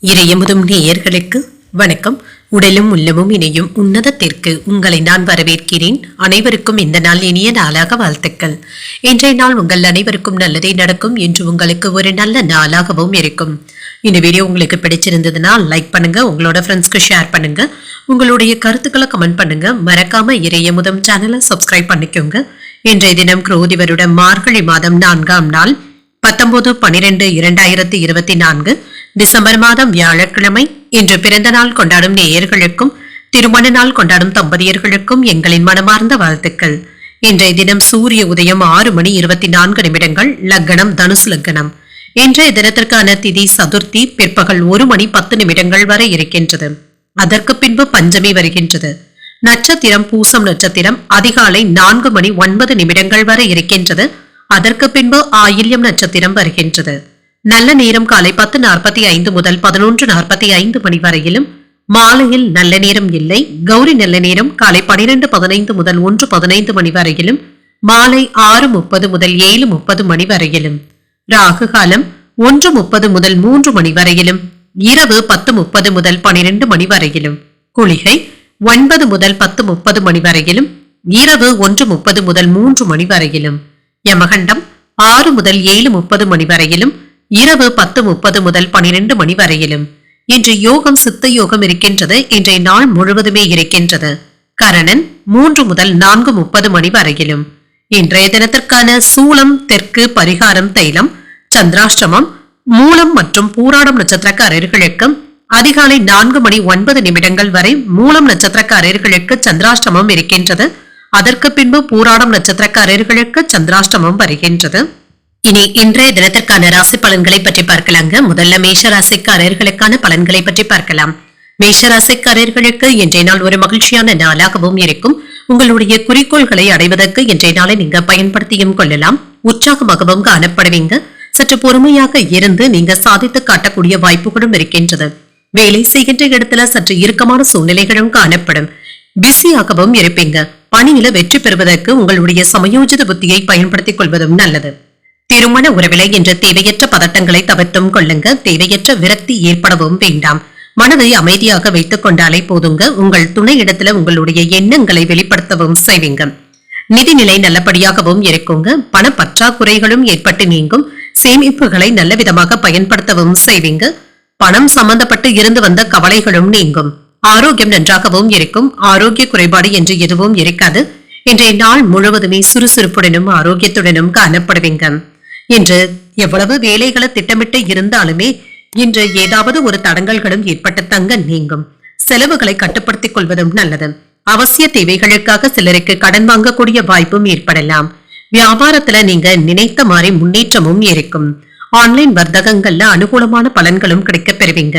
இறையமுதும் நேயர்களுக்கு வணக்கம். உடலும் உள்ளமும் இணையும் உன்னதத்திற்கு உங்களை நான் வரவேற்கிறேன். அனைவருக்கும் இந்த நாள் இனிய நாளாக வாழ்த்துக்கள். இன்றைய நாள் உங்கள் அனைவருக்கும் நல்லதே நடக்கும் என்று உங்களுக்கு ஒரு நல்ல நாளாகவும் இருக்கும். இந்த வீடியோ உங்களுக்கு பிடிச்சிருந்ததுன்னா லைக் பண்ணுங்க, உங்களோட ஃப்ரெண்ட்ஸ்க்கு ஷேர் பண்ணுங்க, உங்களுடைய கருத்துக்களை கமெண்ட் பண்ணுங்க. மறக்காம இறையமுதம் சேனலை சப்ஸ்கிரைப் பண்ணிக்கோங்க. இன்றைய தினம் குரோதி வருடம் மார்கழி மாதம் 4ஆம் நாள் 19/12/2024 டிசம்பர் மாதம் வியாழக்கிழமை. இன்று பிறந்த நாள் கொண்டாடும் நேயர்களுக்கும் திருமண நாள் கொண்டாடும் தம்பதியர்களுக்கும் எங்களின் மனமார்ந்த வாழ்த்துக்கள். இன்றைய தினம் சூரிய உதயம் 6:24 லக்னம் தனுசு லக்னம். இன்றைய தினத்திற்கான திதி சதுர்த்தி பிற்பகல் 1:10 வரை இருக்கின்றது. அதற்கு பின்பு பஞ்சமி வருகின்றது. நட்சத்திரம் பூசம் நட்சத்திரம் அதிகாலை 4:09 வரை இருக்கின்றது. அதற்கு பின்பு ஆயில்யம் நட்சத்திரம் வருகின்றது. நல்ல நேரம் காலை 10:45 முதல் 11:45 வரையிலும், மாலையில் நல்ல நேரம் இல்லை. கௌரி நல்ல நேரம் காலை 12:15 முதல் 1:15 வரையிலும், மாலை 6:30 முதல் 7:30 வரையிலும், ராகு காலம் 1:30 முதல் 3 வரையிலும், இரவு 10:30 முதல் 12 வரையிலும், குளிகை 9 முதல் 10:30 வரையிலும், இரவு 1:30 முதல் 3 வரையிலும், யமகண்டம் 6 முதல் 7:30 வரையிலும், இரவு 10:30 முதல் 12 வரையிலும். இன்று யோகம் சித்த யோகம் இருக்கின்றது. இன்றைய நாள் முழுவதுமே இருக்கின்றது. கரணன் 3 முதல் 4:30 வரையிலும். இன்றைய தினத்திற்கான சூலம் தெற்கு, பரிகாரம் தைலம், சந்திராஷ்டமம் மூலம் மற்றும் பூராடம் நட்சத்திரக்காரர்களுக்கு அதிகாலை 4:09 வரை மூலம் நட்சத்திரக்காரர்களுக்கு சந்திராஷ்டமம் இருக்கின்றது. அதற்கு பின்பு பூராடம் நட்சத்திரக்காரர்களுக்கு சந்திராஷ்டமம் வருகின்றது. இனி இன்றைய தினத்திற்கான ராசி பலன்களை பற்றி பார்க்கலாங்க. முதல்ல மேஷ ராசிக்காரர்களுக்கான பலன்களை பற்றி பார்க்கலாம். மேஷ ராசிக்காரர்களுக்கு இன்றைய நாள் ஒரு மகிழ்ச்சியான நாளாகவும் இருக்கும். உங்களுடைய குறிக்கோள்களை அடைவதற்கு இன்றைய நாளை நீங்க பயன்படுத்தியும் கொள்ளலாம். உற்சாகமாகவும் காணப்படுவீங்க. சற்று பொறுமையாக இருந்து நீங்க சாதித்து காட்டக்கூடிய வாய்ப்புகளும் இருக்கின்றது. வேலை செய்கின்ற இடத்துல சற்று இறுக்கமான சூழ்நிலைகளும் காணப்படும். பிஸியாகவும் இருப்பீங்க. பணியில வெற்றி பெறுவதற்கு உங்களுடைய சமயோஜித புத்தியை பயன்படுத்திக் கொள்வதும் நல்லது. திருமண உறவிலை என்ற தேவையற்ற பதட்டங்களை தவிர்த்தும் கொள்ளுங்க. தேவையற்ற விரக்தி ஏற்படவும் வேண்டாம். மனதை அமைதியாக வைத்துக் கொண்டாலே போதுங்க. உங்கள் துணை இடத்துல உங்களுடைய எண்ணங்களை வெளிப்படுத்தவும் செய்வீங்க. நிதிநிலை நல்லபடியாகவும் இருக்குங்க. பண பற்றாக்குறைகளும் ஏற்பட்டு நீங்கும். சேமிப்புகளை நல்ல விதமாக பயன்படுத்தவும் செய்வீங்க. பணம் சம்பந்தப்பட்டு இருந்து வந்த கவலைகளும் நீங்கும். ஆரோக்கியம் நன்றாகவும் இருக்கும். ஆரோக்கிய குறைபாடு என்று எதுவும் இருக்காது. இன்றைய நாள் முழுவதுமே சுறுசுறுப்புடனும் ஆரோக்கியத்துடனும் காணப்படுவீங்க. இன்று எவ்வளவு வேலைகளை திட்டமிட்டு இருந்தாலுமே இன்று ஏதாவது ஒரு தடங்கல்களும் ஏற்பட்ட தங்க நீங்கும். செலவுகளை கட்டுப்படுத்திக் கொள்வதும் நல்லது. அவசிய தேவைகளுக்காக சிலருக்கு கடன் வாங்கக்கூடிய வாய்ப்பும் ஏற்படலாம். வியாபாரத்துல நீங்க நினைத்த மாதிரி முன்னேற்றமும் இருக்கும். ஆன்லைன் வர்த்தகங்கள்ல அனுகூலமான பலன்களும் கிடைக்க பெறுவீங்க.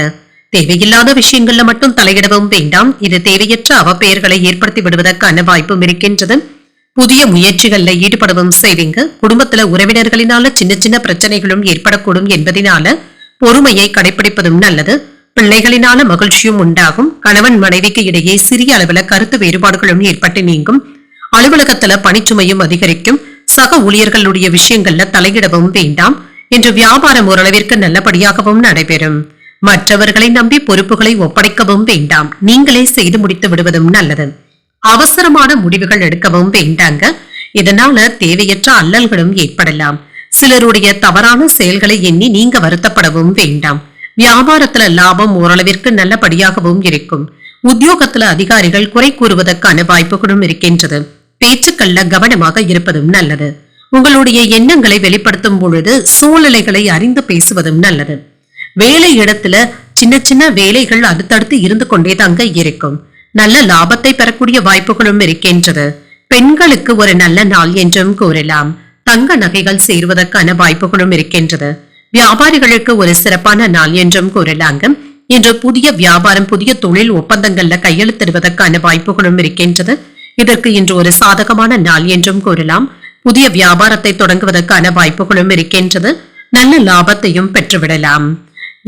தேவையில்லாத விஷயங்கள்ல மட்டும் தலையிடவும் வேண்டாம். இது தேவையற்ற அவப்பெயர்களை ஏற்படுத்தி விடுவதற்கான வாய்ப்பும் இருக்கின்றது. புதிய முயற்சிகள்ல ஈடுபடவும் செய்வீங்க. குடும்பத்துல உறவினர்களினால சின்ன சின்ன பிரச்சனைகளும் ஏற்படக்கூடும் என்பதனால பொறுமையை கடைபிடிப்பதும் நல்லது. பிள்ளைகளினால மகிழ்ச்சியும் உண்டாகும். கணவன் மனைவிக்கு இடையே சிறிய அளவுல கருத்து வேறுபாடுகளும் ஏற்பட்டு நீங்கும். அலுவலகத்துல பணிச்சுமையும் அதிகரிக்கும். சக ஊழியர்களுடைய விஷயங்கள்ல தலையிடவும் வேண்டாம். இன்று வியாபாரம் ஓரளவிற்கு நல்லபடியாகவும் நடைபெறும். மற்றவர்களை நம்பி பொறுப்புகளை ஒப்படைக்கவும் வேண்டாம். நீங்களே செய்து முடித்து விடுவதும் நல்லது. அவசரமான முடிவுகள் எடுக்கவும் வேண்டாங்க. இதனால தேவையற்ற அல்லல்களும் ஏற்படலாம். சிலருடைய தவறான செயல்களை எண்ணி நீங்க வருத்தப்படவும் வேண்டாம். வியாபாரத்துல லாபம் ஓரளவிற்கு நல்லபடியாகவும் இருக்கும். உத்தியோகத்துல அதிகாரிகள் குறை கூறுவதற்கான வாய்ப்புகளும் இருக்கின்றது. பேச்சுக்கள்ல கவனமாக இருப்பதும் நல்லது. உங்களுடைய எண்ணங்களை வெளிப்படுத்தும் பொழுது சூழ்நிலைகளை அறிந்து பேசுவதும் நல்லது. வேலை இடத்துல சின்ன சின்ன வேலைகள் அடுத்தடுத்து இருந்து கொண்டே தாங்க இருக்கும். நல்ல லாபத்தை பெறக்கூடிய வாய்ப்புகளும் இருக்கின்றது. பெண்களுக்கு ஒரு நல்ல நாள் என்றும் கூறலாம். தங்க நகைகள் சேருவதற்கான வாய்ப்புகளும் இருக்கின்றது. வியாபாரிகளுக்கு ஒரு சிறப்பான நாள் என்றும் கூறலாங்க. இன்று புதிய வியாபாரம், புதிய தொழில் ஒப்பந்தங்கள்ல கையெழுத்திடுவதற்கான வாய்ப்புகளும் இருக்கின்றது. இதற்கு இன்று ஒரு சாதகமான நாள் என்றும் கூறலாம். புதிய வியாபாரத்தை தொடங்குவதற்கான வாய்ப்புகளும் இருக்கின்றது. நல்ல லாபத்தையும் பெற்றுவிடலாம்.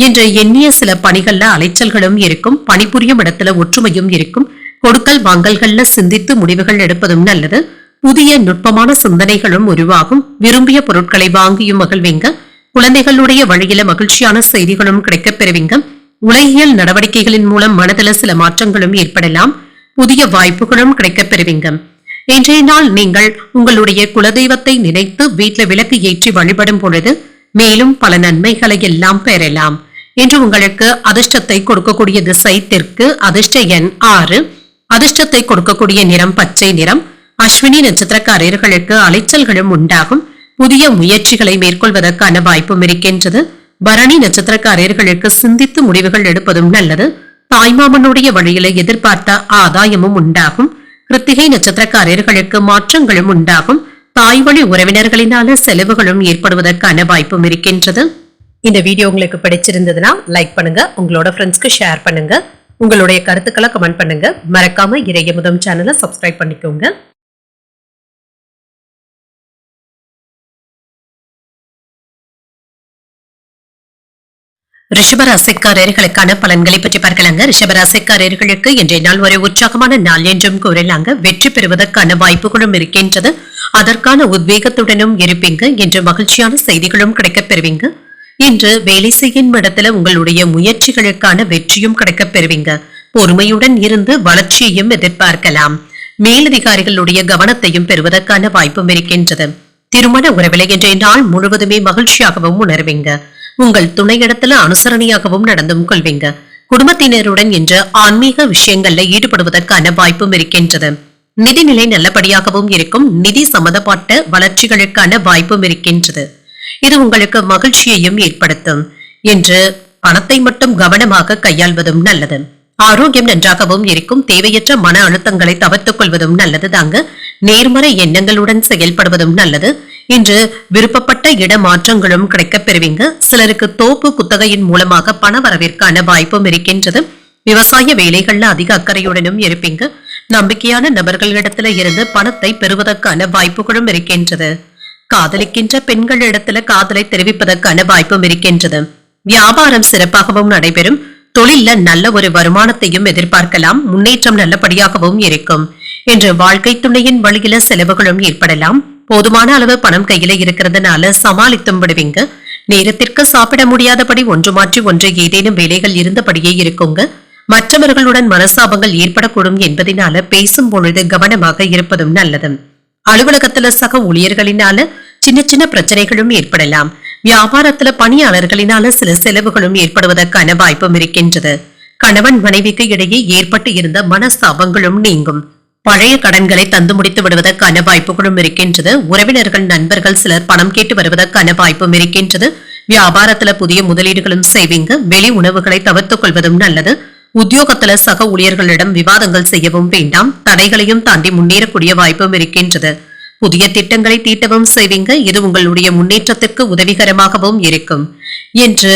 இன்று எண்ணிய சில பணிகள்ல அலைச்சல்களும் இருக்கும். பணிபுரியும் இடத்துல ஒற்றுமையும் இருக்கும். கொடுக்கல் வாங்கல்கள்ல சிந்தித்து முடிவுகள் எடுப்பதும் நல்லது. புதிய நுட்பமான சிந்தனைகளும் உருவாகும். விரும்பிய பொருட்களை வாங்கியும் மகிழ்வீங்க. குழந்தைகளுடைய வழியில மகிழ்ச்சியான செய்திகளும் கிடைக்கப் பெறுவீங்க. உலகியல் நடவடிக்கைகளின் மூலம் மனதில் சில மாற்றங்களும் ஏற்படலாம். புதிய வாய்ப்புகளும் கிடைக்கப் பெறுவீங்க. இன்றைய நாள் நீங்கள் உங்களுடைய குலதெய்வத்தை நினைத்து வீட்டில் விளக்கு ஏற்றி வழிபடும் பொழுது மேலும் பல நன்மைகளை எல்லாம் பெறலாம். இன்று உங்களுக்கு அதிர்ஷ்டத்தை கொடுக்கக்கூடிய திசை தெற்கு, அதிர்ஷ்ட எண் 6, அதிர்ஷ்டத்தை கொடுக்கக்கூடிய நிறம் பச்சை நிறம். அஸ்வினி நட்சத்திரக்காரர்களுக்கு அலைச்சல்களும் உண்டாகும். புதிய முயற்சிகளை மேற்கொள்வதற்கான வாய்ப்பும் இருக்கின்றது. பரணி நட்சத்திரக்காரர்களுக்கு சிந்தித்து முடிவுகள் எடுப்பதும் நல்லது. தாய்மாமனுடைய வழியில எதிர்பார்த்த ஆதாயமும் உண்டாகும். கிருத்திகை நட்சத்திரக்காரர்களுக்கு மாற்றங்களும் உண்டாகும். தாய் வழி உறவினர்களினால செலவுகளும் ஏற்படுவதற்கான வாய்ப்பும் இருக்கின்றது. இந்த வீடியோ உங்களுக்கு பிடிச்சிருந்ததுன்னா லைக் பண்ணுங்க, உங்களோட ஃப்ரெண்ட்ஸ்க்கு ஷேர் பண்ணுங்க, உங்களுடைய கருத்துக்களை கமெண்ட் பண்ணுங்க. மறக்காம இறையமுதம் சேனலை சப்ஸ்கிரைப் பண்ணிக்கோங்க. ரிஷபராசிக்காரர்களுக்கான பலன்களை பற்றி பார்க்கலாங்க. ரிஷபராசிக்காரர்களுக்கு இன்றைய நாள் ஒரு உற்சாகமான நாள் என்றும் கூறலாங்க. வெற்றி பெறுவதற்கான வாய்ப்புகளும் இருக்கின்றது. அதற்கான உத்வேகத்துடனும் இருப்பீங்க. இன்று மகிழ்ச்சியான செய்திகளும் கிடைக்கப் பெறுவீங்க. இன்று வேலை செய்யும் இடத்துல உங்களுடைய முயற்சிகளுக்கான வெற்றியும் கிடைக்கப் பெறுவீங்க. பொறுமையுடன் இருந்து வளர்ச்சியையும் எதிர்பார்க்கலாம். மேலதிகாரிகளுடைய கவனத்தையும் பெறுவதற்கான வாய்ப்பும் இருக்கின்றது. திருமண உறவிலை இன்றைய நாள் முழுவதுமே மகிழ்ச்சியாகவும் உணர்வீங்க. உங்கள் துணையிடத்துல அனுசரணையாகவும் நடந்தும் கொள்வீங்க. குடும்பத்தினருடன் இன்று ஆன்மீக விஷயங்கள்ல ஈடுபடுவதற்கான வாய்ப்பும் இருக்கின்றது. நிதிநிலை நல்லபடியாகவும் இருக்கும். நிதி சம்பந்தப்பட்ட வளர்ச்சிகளுக்கான வாய்ப்பும் இருக்கின்றது. இது உங்களுக்கு மகிழ்ச்சியையும் ஏற்படுத்தும். என்று பணத்தை மட்டும் கவனமாக கையாள்வதும் நல்லது. ஆரோக்கியம் நன்றாகவும் இருக்கும். தேவையற்ற மன அழுத்தங்களை தவிர்த்துக் கொள்வதும் நல்லது தாங்க. நேர்மறை எண்ணங்களுடன் செயல்படுவதும் நல்லது. இன்று விருப்பப்பட்ட இடமாற்றங்களும் கிடைக்கப் பெறுவீங்க. சிலருக்கு தோப்பு குத்தகையின் மூலமாக பண வரவிற்கான வாய்ப்பும் இருக்கின்றது. விவசாய வேலைகள்ல அதிக அக்கறையுடனும் இருப்பீங்க. நம்பிக்கையான நபர்களிடத்துல இருந்து பணத்தை பெறுவதற்கான வாய்ப்புகளும் இருக்கின்றது. காதலிக்கின்ற பெண்களிடத்துல காதலை தெரிவிப்பதற்கான வாய்ப்பும் இருக்கின்றது. வியாபாரம் சிறப்பாகவும் நடைபெறும். தொழில நல்ல ஒரு வருமானத்தையும் எதிர்பார்க்கலாம். முன்னேற்றம் நல்லபடியாகவும் இருக்கும். இன்று வாழ்க்கை துணையின் வழியில செலவுகளும் ஏற்படலாம். போதுமான அளவு பணம் கையில இருக்கிறதுனால சமாளித்தும் விடுவீங்க. நேரத்திற்கு சாப்பிட முடியாதபடி ஒன்று மாற்றி ஒன்று ஏதேனும் வேலைகள் இருந்தபடியே இருக்குங்க. மற்றவர்களுடன் மனசாபங்கள் ஏற்படக்கூடும் என்பதனால பேசும் பொழுது கவனமாக இருப்பதும் நல்லது. அலுவலகத்துல சக ஊழியர்களினால சின்ன சின்ன பிரச்சனைகளும் ஏற்படலாம். வியாபாரத்துல பணியாளர்களினால சில செலவுகளும் ஏற்படுவதற்கான வாய்ப்பும் இருக்கின்றது. கணவன் மனைவிக்கு இடையே ஏற்பட்டு இருந்த மனஸ்தாபங்களும் நீங்கும். பழைய கடன்களை தந்து முடித்து விடுவதற்கான வாய்ப்புகளும் இருக்கின்றது. உறவினர்கள் நண்பர்கள் சிலர் பணம் கேட்டு வருவதற்கான வாய்ப்பும் இருக்கின்றது. வியாபாரத்துல புதிய முதலீடுகளும் செய்வீங்க. வெளி உணவுகளை தவிர்த்துக் கொள்வதும் நல்லது. உத்தியோகத்துல சக ஊழியர்களிடம் விவாதங்கள் செய்யவும் வேண்டாம். தடைகளையும் தாண்டி முன்னேறக்கூடிய வாய்ப்பும் இருக்கின்றது. புதிய திட்டங்களை தீட்டவும் செய்வீங்க. இது உங்களுடைய முன்னேற்றத்திற்கு உதவிகரமாகவும் இருக்கும். என்று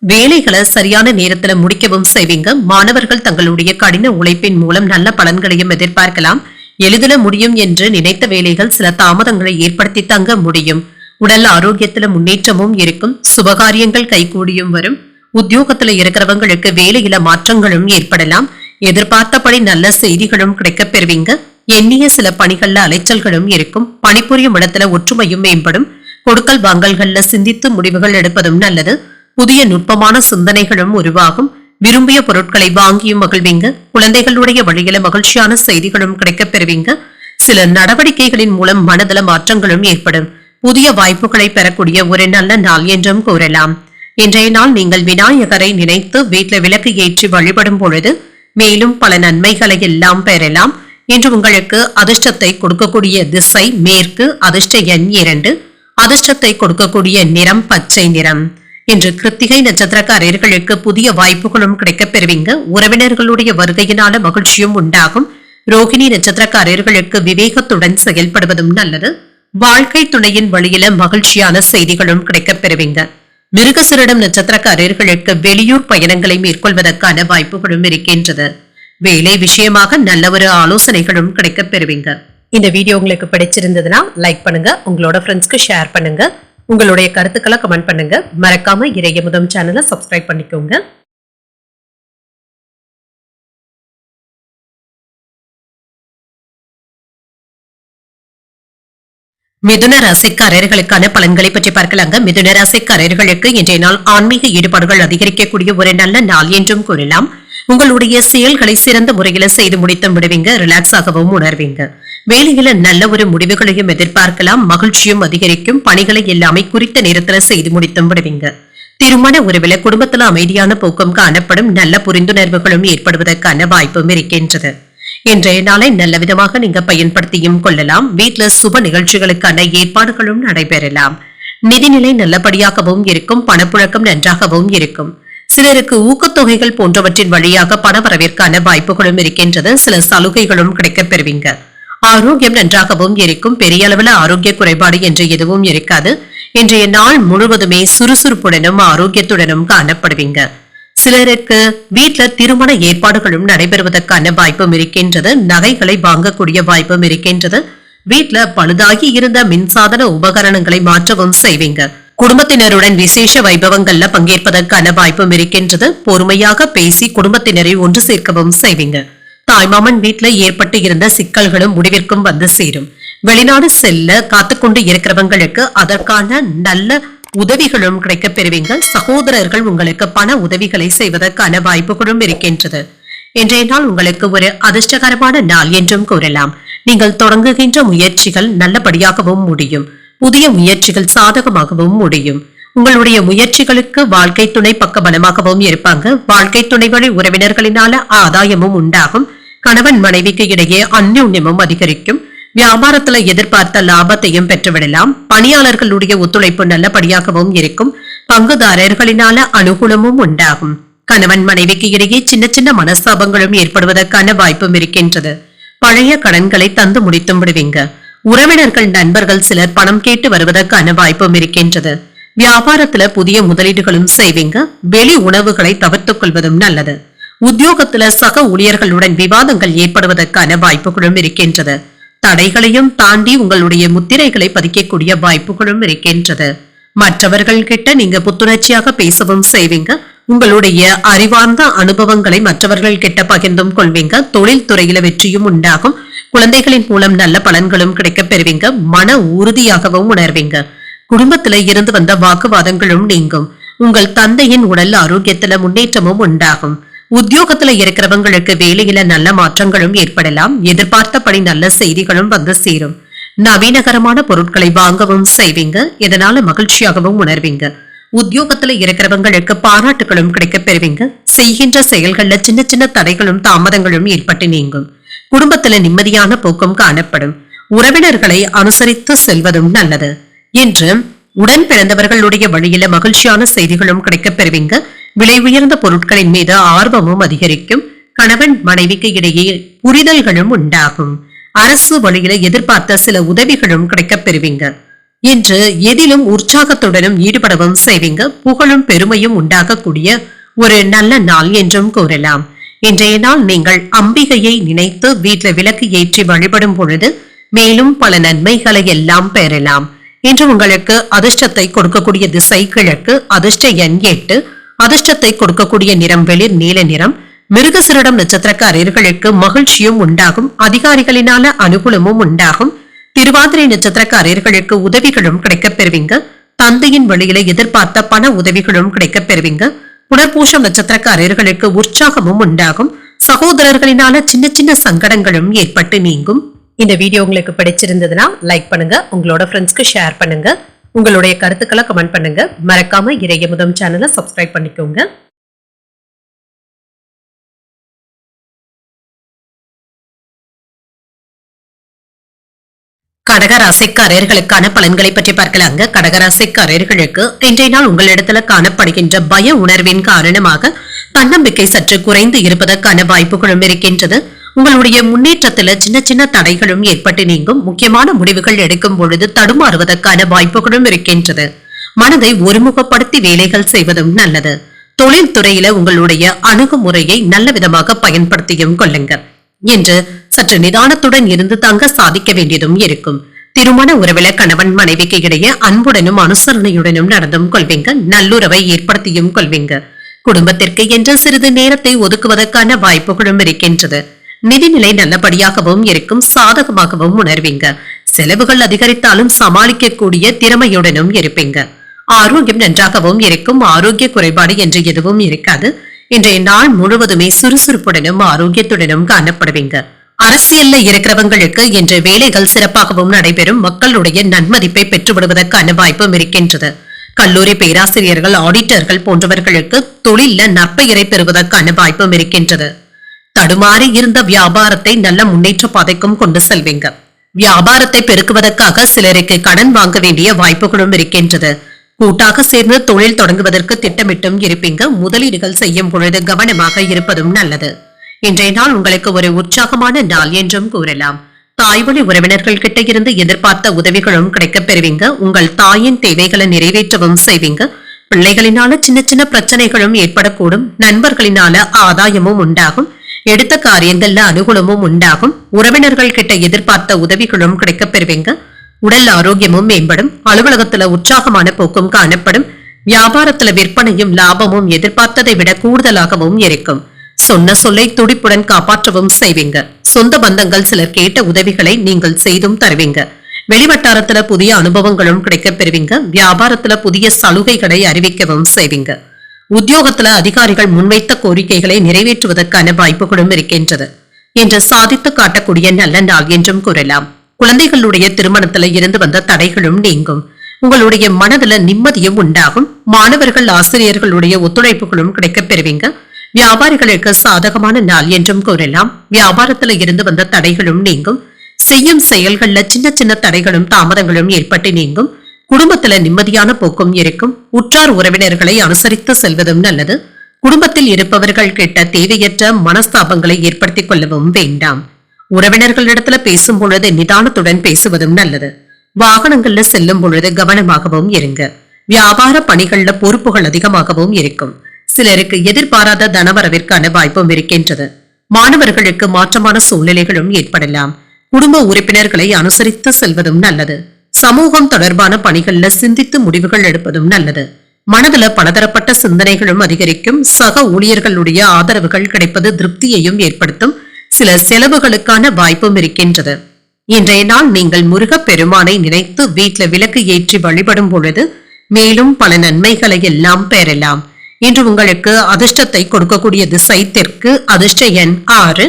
வேலைகளை சரியான நேரத்துல முடிக்கவும் செய்வீங்க. மாணவர்கள் தங்களுடைய கடின உழைப்பின் மூலம் நல்ல பலன்களையும் எதிர்பார்க்கலாம். எளிதில முடியும் என்று நினைத்த வேலைகள் சில தாமதங்களை ஏற்படுத்தி தங்க முடியும். உடல் ஆரோக்கியத்துல முன்னேற்றமும் இருக்கும். சுபகாரியங்கள் கைகூடியும் வரும். உத்தியோகத்துல இருக்கிறவங்களுக்கு வேலையில மாற்றங்களும் ஏற்படலாம். எதிர்பார்த்தபடி நல்ல செய்திகளும் கிடைக்கப் பெறுவீங்க. எண்ணிய சில பணிகள்ல அலைச்சல்களும் இருக்கும். பணிபுரியும் இடத்துல ஒற்றுமையும் மேம்படும். கொடுக்கல் வாங்கல்கள்ல சிந்தித்து முடிவுகள் எடுப்பதும் நல்லது. புதிய நுட்பமான சிந்தனைகளும் உருவாகும். விரும்பிய பொருட்களை வாங்கியும் மகிழ்வீங்க. குழந்தைகளுடைய வழியில மகிழ்ச்சியான செய்திகளும் கிடைக்கப் பெறுவீங்க. சில நடவடிக்கைகளின் மூலம் மனதள மாற்றங்களும் ஏற்படும். புதிய வாய்ப்புகளை பெறக்கூடிய ஒரு நல்ல நாள் என்றும் கூறலாம். இன்றைய நாள் நீங்கள் விநாயகரை நினைத்து வீட்டில் விளக்கு ஏற்றி வழிபடும் பொழுது மேலும் பல நன்மைகளை எல்லாம் பெறலாம். இன்று உங்களுக்கு அதிர்ஷ்டத்தை கொடுக்கக்கூடிய திசை மேற்கு, அதிர்ஷ்ட எண் 2, அதிர்ஷ்டத்தை கொடுக்கக்கூடிய நிறம் பச்சை நிறம். இன்று கிருத்திகை நட்சத்திரக்காரர்களுக்கு புதிய வாய்ப்புகளும் கிடைக்கப் பெறுவீங்க. உறவினர்களுடைய வருகையினால மகிழ்ச்சியும் உண்டாகும். ரோகிணி நட்சத்திரக்காரர்களுக்கு விவேகத்துடன் செயல்படுவதும் நல்லது. வாழ்க்கை துணையின் வழியில மகிழ்ச்சியான செய்திகளும் கிடைக்கப் பெறுவீங்க. மிருகசிரிடம் நட்சத்திரக்காரர்களுக்கு வெளியூர் பயணங்களை மேற்கொள்வதற்கான வாய்ப்புகளும் இருக்கின்றது. வேலை விஷயமாக நல்ல ஒரு ஆலோசனைகளும் கிடைக்கப் பெறுவீங்க. இந்த வீடியோ உங்களுக்கு பிடிச்சிருந்ததுன்னா லைக் பண்ணுங்க, உங்களோட ஃப்ரெண்ட்ஸ்க்கு ஷேர் பண்ணுங்க, உங்களுடைய கருத்துக்களை கமெண்ட் பண்ணுங்க. மறக்காம இறையமுதம் சேனலை சப்ஸ்கிரைப் பண்ணிக்கோங்க. மிதுன ராசிக்காரர்களுக்கான பலன்களை பற்றி பார்க்கலாங்க. மிதுன ராசிக்காரர்களுக்கு இன்றைய நாள் ஆன்மீக ஈடுபாடுகள் அதிகரிக்கக்கூடிய ஒரு நல்ல நாள் என்றும் கூறலாம். உங்களுடைய செயல்களை சிறந்த முறையில செய்து முடித்து விடுவீங்க. ரிலாக்ஸ் ஆகவும் உணர்வீங்க. வேலையில நல்ல ஒரு முடிவுகளையும் எதிர்பார்க்கலாம். மகிழ்ச்சியும் அதிகரிக்கும். பணிகளை எல்லாமே குறித்த நேரத்துல செய்து முடித்தும் விடுவீங்க. திருமண உறவில குடும்பத்துல அமைதியான போக்கும் காணப்படும். நல்ல புரிந்துணர்வுகளும் ஏற்படுவதற்கான வாய்ப்பும் இருக்கின்றது. இன்றைய நாளை நல்ல விதமாக நீங்க பயன்படுத்தியும் கொள்ளலாம். வீட்டுல சுப நிகழ்ச்சிகளுக்கான ஏற்பாடுகளும் நடைபெறலாம். நிதிநிலை நல்லபடியாகவும் இருக்கும். பணப்புழக்கம் நன்றாகவும் இருக்கும். சிலருக்கு ஊக்கத்தொகைகள் போன்றவற்றின் வழியாக பண வரவிற்கான வாய்ப்புகளும் இருக்கின்றது. சில சலுகைகளும் கிடைக்கப் பெறுவீங்க. ஆரோக்கியம் நன்றாகவும் இருக்கும். பெரிய அளவில் ஆரோக்கிய குறைபாடு என்று எதுவும் இருக்காது. இன்றைய நாள் முழுவதுமே சுறுசுறுப்புடனும் ஆரோக்கியத்துடனும் காணப்படுவீங்க. சிலருக்கு வீட்டுல திருமண ஏற்பாடுகளும் நடைபெறுவதற்கான வாய்ப்பும் இருக்கின்றது. நகைகளை வாங்கக்கூடிய வாய்ப்பும் இருக்கின்றது. வீட்டுல பழுதாகி இருந்த மின்சாதன உபகரணங்களை மாற்றவும் செய்வீங்க. குடும்பத்தினருடன் விசேஷ வைபவங்கள்ல பங்கேற்பதற்கான வாய்ப்பும் இருக்கின்றது. பொறுமையாக பேசி குடும்பத்தினரை ஒன்று சேர்க்கவும் செய்வீங்க. தாய்மாமன் வீட்டுல ஏற்பட்டு இருந்த சிக்கல்களும் முடிவிற்கும் வந்து சேரும். வெளிநாடு செல்ல காத்துக்கொண்டு இருக்கிறவங்களுக்கு அதற்கான நல்ல உதவிகளும் கிடைக்கப் பெறுவீங்க. சகோதரர்கள் உங்களுக்கு பண உதவிகளை செய்வதற்கான வாய்ப்புகளும் இருக்கின்றது. இன்றைய நாள் உங்களுக்கு ஒரு அதிர்ஷ்டகரமான நாள் என்றும் கூறலாம். நீங்கள் தொடங்குகின்ற முயற்சிகள் நல்லபடியாகவும் முடியும். புதிய முயற்சிகள் சாதகமாகவும் முடியும். உங்களுடைய முயற்சிகளுக்கு வாழ்க்கை துணை பக்கபலமாகவும் இருப்பாங்க. வாழ்க்கை துணை வழி உறவினர்களினால ஆதாயமும் உண்டாகும். கணவன் மனைவிக்கு இடையே அந்யோன்யமும் அதிகரிக்கும். வியாபாரத்துல எதிர்பார்த்த லாபத்தையும் பெற்றுவிடலாம். பணியாளர்களுடைய ஒத்துழைப்பு நல்லபடியாகவும் இருக்கும். பங்குதாரர்களினால அனுகூலமும் உண்டாகும். கணவன் மனைவிக்கு இடையே சின்ன சின்ன மனஸ்தாபங்களும் ஏற்படுவதற்கான வாய்ப்பும் இருக்கின்றது. பழைய கடன்களை தந்து முடித்தும் விடுவீங்க. உறவினர்கள் நண்பர்கள் சிலர் பணம் கேட்டு வருவதற்கான வாய்ப்பும் இருக்கின்றது. வியாபாரத்துல புதிய முதலீடுகளும் செய்வீங்க. வெளி உணவுகளை தவிர்த்துக் கொள்வதும் நல்லது. உத்தியோகத்துல சக ஊழியர்களுடன் விவாதங்கள் ஏற்படுவதற்கான வாய்ப்புகளும் இருக்கின்றது. தடைகளையும் தாண்டி உங்களுடைய முத்திரைகளை பதிக்கக்கூடிய வாய்ப்புகளும் இருக்கின்றது. மற்றவர்கள் கிட்ட நீங்க புத்துணர்ச்சியாக பேசவும் செய்வீங்க. உங்களுடைய அறிவார்ந்த அனுபவங்களை மற்றவர்கள் கிட்ட பகிர்ந்தும் கொள்வீங்க. தொழில் துறையில வெற்றியும் உண்டாகும். குழந்தைகளின் மூலம் நல்ல பலன்களும் கிடைக்கப் பெறுவீங்க. மன உறுதியாகவும் உணர்வீங்க. குடும்பத்தில இருந்து வந்த வாக்குவாதங்களும் நீங்கும். உங்கள் தந்தையின் உடல் ஆரோக்கியத்துல முன்னேற்றமும் உண்டாகும். உத்தியோகத்துல இருக்கிறவங்களுக்கு வேலையில நல்ல மாற்றங்களும் ஏற்படலாம். எதிர்பார்த்தபடி நல்ல செய்திகளும் வந்து சேரும். நவீனகரமான பொருட்களை வாங்கவும் செய்வீங்க. இதனால மகிழ்ச்சியாகவும் உணர்வீங்க. உத்தியோகத்துல இருக்கிறவங்களுக்கு பாராட்டுகளும் கிடைக்கப் பெறுவீங்க. செய்கின்ற செயல்கள்ல சின்ன சின்ன தடைகளும் தாமதங்களும் ஏற்பட்டு நீங்கும். குடும்பத்துல நிம்மதியான போக்கும் காணப்படும். உறவினர்களை அனுசரித்து செல்வதும் நல்லது. என்று உடன் பிறந்தவர்களுடைய வழியில மகிழ்ச்சியான செய்திகளும் கிடைக்கப் பெறுவீங்க. விலை உயர்ந்த பொருட்களின் மீது ஆர்வமும் அதிகரிக்கும். கணவன் மனைவிக்கு இடையே புரிதல்களும் உண்டாகும். அரசு வழியில எதிர்பார்த்த சில உதவிகளும் கிடைக்கப் பெறுவீங்க. என்று எதிலும் உற்சாகத்துடனும் ஈடுபடவும் செய்வீங்க. புகழும் பெருமையும் உண்டாகக்கூடிய ஒரு நல்ல நாள் என்றும் கூறலாம். இன்றைய நாள் நீங்கள் அம்பிகையை நினைத்து வீட்டுல விளக்கு ஏற்றி வழிபடும் பொழுது மேலும் பல நன்மைகளை எல்லாம் பெறலாம். இன்று உங்களுக்கு அதிர்ஷ்டத்தை கொடுக்கக்கூடிய திசை கிழக்கு. அதிர்ஷ்ட எண் 8. அதிர்ஷ்டத்தை கொடுக்கக்கூடிய நிறம் வெளிர் நீல நிறம். மிருகசிரிடம் நட்சத்திரக்காரர்களுக்கு மகிழ்ச்சியும் உண்டாகும். அதிகாரிகளினால அனுகூலமும் உண்டாகும். திருவாதிரை நட்சத்திரக்காரர்களுக்கு உதவிகளும் கிடைக்கப் பெறுவீங்க. தந்தையின் வழியில எதிர்பார்த்த பண உதவிகளும் கிடைக்கப் பெறுவீங்க. புனர்பூசம் நட்சத்திரக்காரர்களுக்கு உற்சாகமும் உண்டாகும். சகோதரர்களினால சின்ன சின்ன சங்கடங்களும் ஏற்பட்டு நீங்கும். இந்த வீடியோ உங்களுக்கு பிடிச்சிருந்ததுன்னா லைக் பண்ணுங்க. உங்களோட ஃப்ரெண்ட்ஸ்க்கு ஷேர் பண்ணுங்க. உங்களுடைய கருத்துக்களை கமெண்ட் பண்ணுங்க. மறக்காம இறையமுதம் சேனலை சப்ஸ்கிரைப் பண்ணிக்கோங்க. கடகராசிக்காரர்களுக்கான பலன்களை பற்றி பார்க்கலாங்க. கடகராசிக்காரர்களுக்கு இன்றைய நாள் உங்களிடத்துல காணப்படுகின்ற பய உணர்வின் காரணமாக தன்னம்பிக்கை சற்று குறைந்து இருப்பதற்கான வாய்ப்புகளும் இருக்கின்றது. உங்களுடைய முன்னேற்றத்துல சின்ன சின்ன தடைகளும் ஏற்பட்டு நீங்கும். முக்கியமான முடிவுகள் எடுக்கும் பொழுது தடுமாறுவதற்கான வாய்ப்புகளும் இருக்கின்றது. மனதை ஒருமுகப்படுத்தி வேலைகள் செய்வதும் நல்லது. தொழில் துறையில உங்களுடைய அணுகுமுறையை நல்ல விதமாக பயன்படுத்தியும் கொள்ளுங்க. என்று சற்று நிதானத்துடன் இருந்து தாங்க சாதிக்க வேண்டியதும் இருக்கும். திருமண உறவில கணவன் மனைவிக்கு இடையே அன்புடனும் அனுசரணையுடனும் நடந்தும் கொள்வீங்க. நல்லுறவை ஏற்படுத்தியும் கொள்வீங்க. குடும்பத்திற்கு என்று சிறிது நேரத்தை ஒதுக்குவதற்கான வாய்ப்புகளும் இருக்கின்றது. நிதிநிலை நல்லபடியாகவும் இருக்கும். சாதகமாகவும் உணர்வீங்க. செலவுகள் அதிகரித்தாலும் சமாளிக்கக்கூடிய திறமையுடனும் இருப்பீங்க. ஆரோக்கியம் நன்றாகவும் இருக்கும். ஆரோக்கிய குறைபாடு என்று எதுவும் இருக்காது. இன்றைய நாள் முழுவதுமே சுறுசுறுப்புடனும் ஆரோக்கியத்துடனும் காணப்படுவீங்க. அரசியல்ல இருக்கிறவங்களுக்கு இன்று வேலைகள் சிறப்பாகவும் நடைபெறும். மக்களுடைய நன்மதிப்பை பெற்றுவிடுவதற்கான வாய்ப்பும் இருக்கின்றது. கல்லூரி பேராசிரியர்கள், ஆடிட்டர்கள் போன்றவர்களுக்கு தொழில நற்பெயரை பெறுவதற்கான வாய்ப்பும் இருக்கின்றது. தடுமாறி இருந்த வியாபாரத்தை நல்ல முன்னேற்ற பாதைக்கும் கொண்டு செல்வீங்க. வியாபாரத்தை பெருக்குவதற்காக சிலருக்கு கடன் வாங்க வேண்டிய வாய்ப்புகளும் இருக்கின்றது. கூட்டாக சேர்ந்து தொழில் தொடங்குவதற்கு திட்டமிட்டும் இருப்பீங்க. முதலீடுகள் செய்யும் பொழுது கவனமாக இருப்பதும் நல்லது. இன்றைய நாள் உங்களுக்கு ஒரு உற்சாகமான நாள் என்றும் கூறலாம். தாய்வழி உறவினர்கள் கிட்ட இருந்து எதிர்பார்த்த உதவிகளும் கிடைக்கப் பெறுவீங்க. உங்கள் தாயின் தேவைகளை நிறைவேற்றவும் செய்வீங்க. பிள்ளைகளினால சின்ன சின்ன பிரச்சனைகளும் ஏற்படக்கூடும். நண்பர்களினால ஆதாயமும் உண்டாகும். எடுத்த காரியங்கள்ல அனுகூலமும் உண்டாகும். உறவினர்கள் கிட்ட எதிர்பார்த்த உதவிகளும் கிடைக்கப் பெறுவீங்க. உடல் ஆரோக்கியமும் மேம்படும். அலுவலகத்துல உற்சாகமான போக்கும் காணப்படும். வியாபாரத்துல விற்பனையும் லாபமும் எதிர்பார்த்ததை விட கூடுதலாகவும் இருக்கும். சொன்ன சொல்லை துடிப்புடன் காப்பாற்றவும் செய்வீங்க. சொந்த பந்தங்கள் சிலர் கேட்ட உதவிகளை நீங்கள் செய்தும் தருவீங்க. வெளிவட்டாரத்துல புதிய அனுபவங்களும் கிடைக்கப் பெறுவீங்க. வியாபாரத்துல புதிய சலுகைகளை அறிவிக்கவும் செய்வீங்க. உத்தியோகத்துல அதிகாரிகள் முன்வைத்த கோரிக்கைகளை நிறைவேற்றுவதற்கான வாய்ப்புகளும் இருக்கின்றது. என்று சாதித்து காட்டக்கூடிய நல்ல நாள் என்றும் கூறலாம். குழந்தைகளுடைய திருமணத்துல இருந்து வந்த தடைகளும் நீங்கும். உங்களுடைய மனதுல நிம்மதியும் உண்டாகும். மாணவர்கள், ஆசிரியர்களுடைய ஒத்துழைப்புகளும் கிடைக்கப் பெறுவீங்க. வியாபாரிகளுக்கு சாதகமான நாள் என்றும் கூறலாம். வியாபாரத்துல இருந்து வந்த தடைகளும் நீங்கும். செய்யும் செயல்கள்ல சின்ன சின்ன தடைகளும் தாமதங்களும் ஏற்பட்டு நீங்கும். குடும்பத்துல நிம்மதியான போக்கும் இருக்கும். உற்றார் உறவினர்களை அனுசரித்து செல்வதும் நல்லது. குடும்பத்தில் இருப்பவர்கள் கிட்ட தேவையற்ற மனஸ்தாபங்களை ஏற்படுத்திக் கொள்ளவும் வேண்டாம். உறவினர்களிடத்துல பேசும் பொழுது நிதானத்துடன் பேசுவதும் நல்லது. வாகனங்கள்ல செல்லும் பொழுது கவனமாகவும் இருங்க. வியாபார பணிகள்ல பொறுப்புகள் அதிகமாகவும் இருக்கும். சிலருக்கு எதிர்பாராத தனவரவிற்கான வாய்ப்பும் இருக்கின்றது. மாணவர்களுக்கு மாற்றமான சூழ்நிலைகளும் ஏற்படலாம். குடும்ப உறுப்பினர்களை அனுசரித்து செல்வதும் நல்லது. சமூகம் தொடர்பான பணிகள்ல சிந்தித்து முடிவுகள் எடுப்பதும் நல்லது. மனதுல பலதரப்பட்ட சிந்தனைகளும் அதிகரிக்கும். சக ஊழியர்களுடைய ஆதரவுகள் கிடைப்பது திருப்தியையும் ஏற்படுத்தும். சில செலவுகளுக்கான வாய்ப்பும் இருக்கின்றது. இன்றைய நாள் நீங்கள் முருகப் பெருமானை நினைத்து வீட்டில் விளக்கு ஏற்றி வழிபடும் பொழுது மேலும் பல நன்மைகளை எல்லாம் பெறலாம். இன்று உங்களுக்கு அதிர்ஷ்டத்தை கொடுக்கக்கூடிய திசை தெற்கு. அதிர்ஷ்ட எண் 6.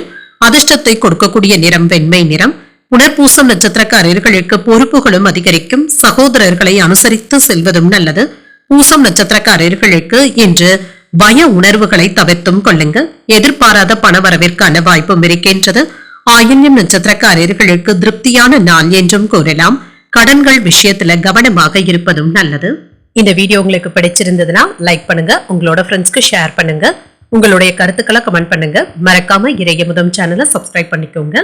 அதிர்ஷ்டத்தை கொடுக்கக்கூடிய நிறம் வெண்மை நிறம். புனர்பூசம் நட்சத்திரக்காரர்களுக்கு பொறுப்புகளும் அதிகரிக்கும். சகோதரர்களை அனுசரித்து செல்வதும் நல்லது. பூசம் நட்சத்திரக்காரர்களுக்கு இன்று பய உணர்வுகளை தவிர்த்தும் கொள்ளுங்க. எதிர்பாராத பணவரவிற்கான வாய்ப்பும் இருக்கின்றது. ஆயில்யம் நட்சத்திரக்காரர்களுக்கு திருப்தியான நாள் என்றும் கூறலாம். கடன்கள் விஷயத்துல கவனமாக இருப்பதும் நல்லது. இந்த வீடியோ உங்களுக்கு பிடிச்சிருந்ததுன்னா லைக் பண்ணுங்க. உங்களோட ஃப்ரெண்ட்ஸ்க்கு ஷேர் பண்ணுங்க. உங்களுடைய கருத்துக்களை கமெண்ட் பண்ணுங்க. மறக்காம இறையமுதம் சேனலை சப்ஸ்கிரைப் பண்ணிக்கோங்க.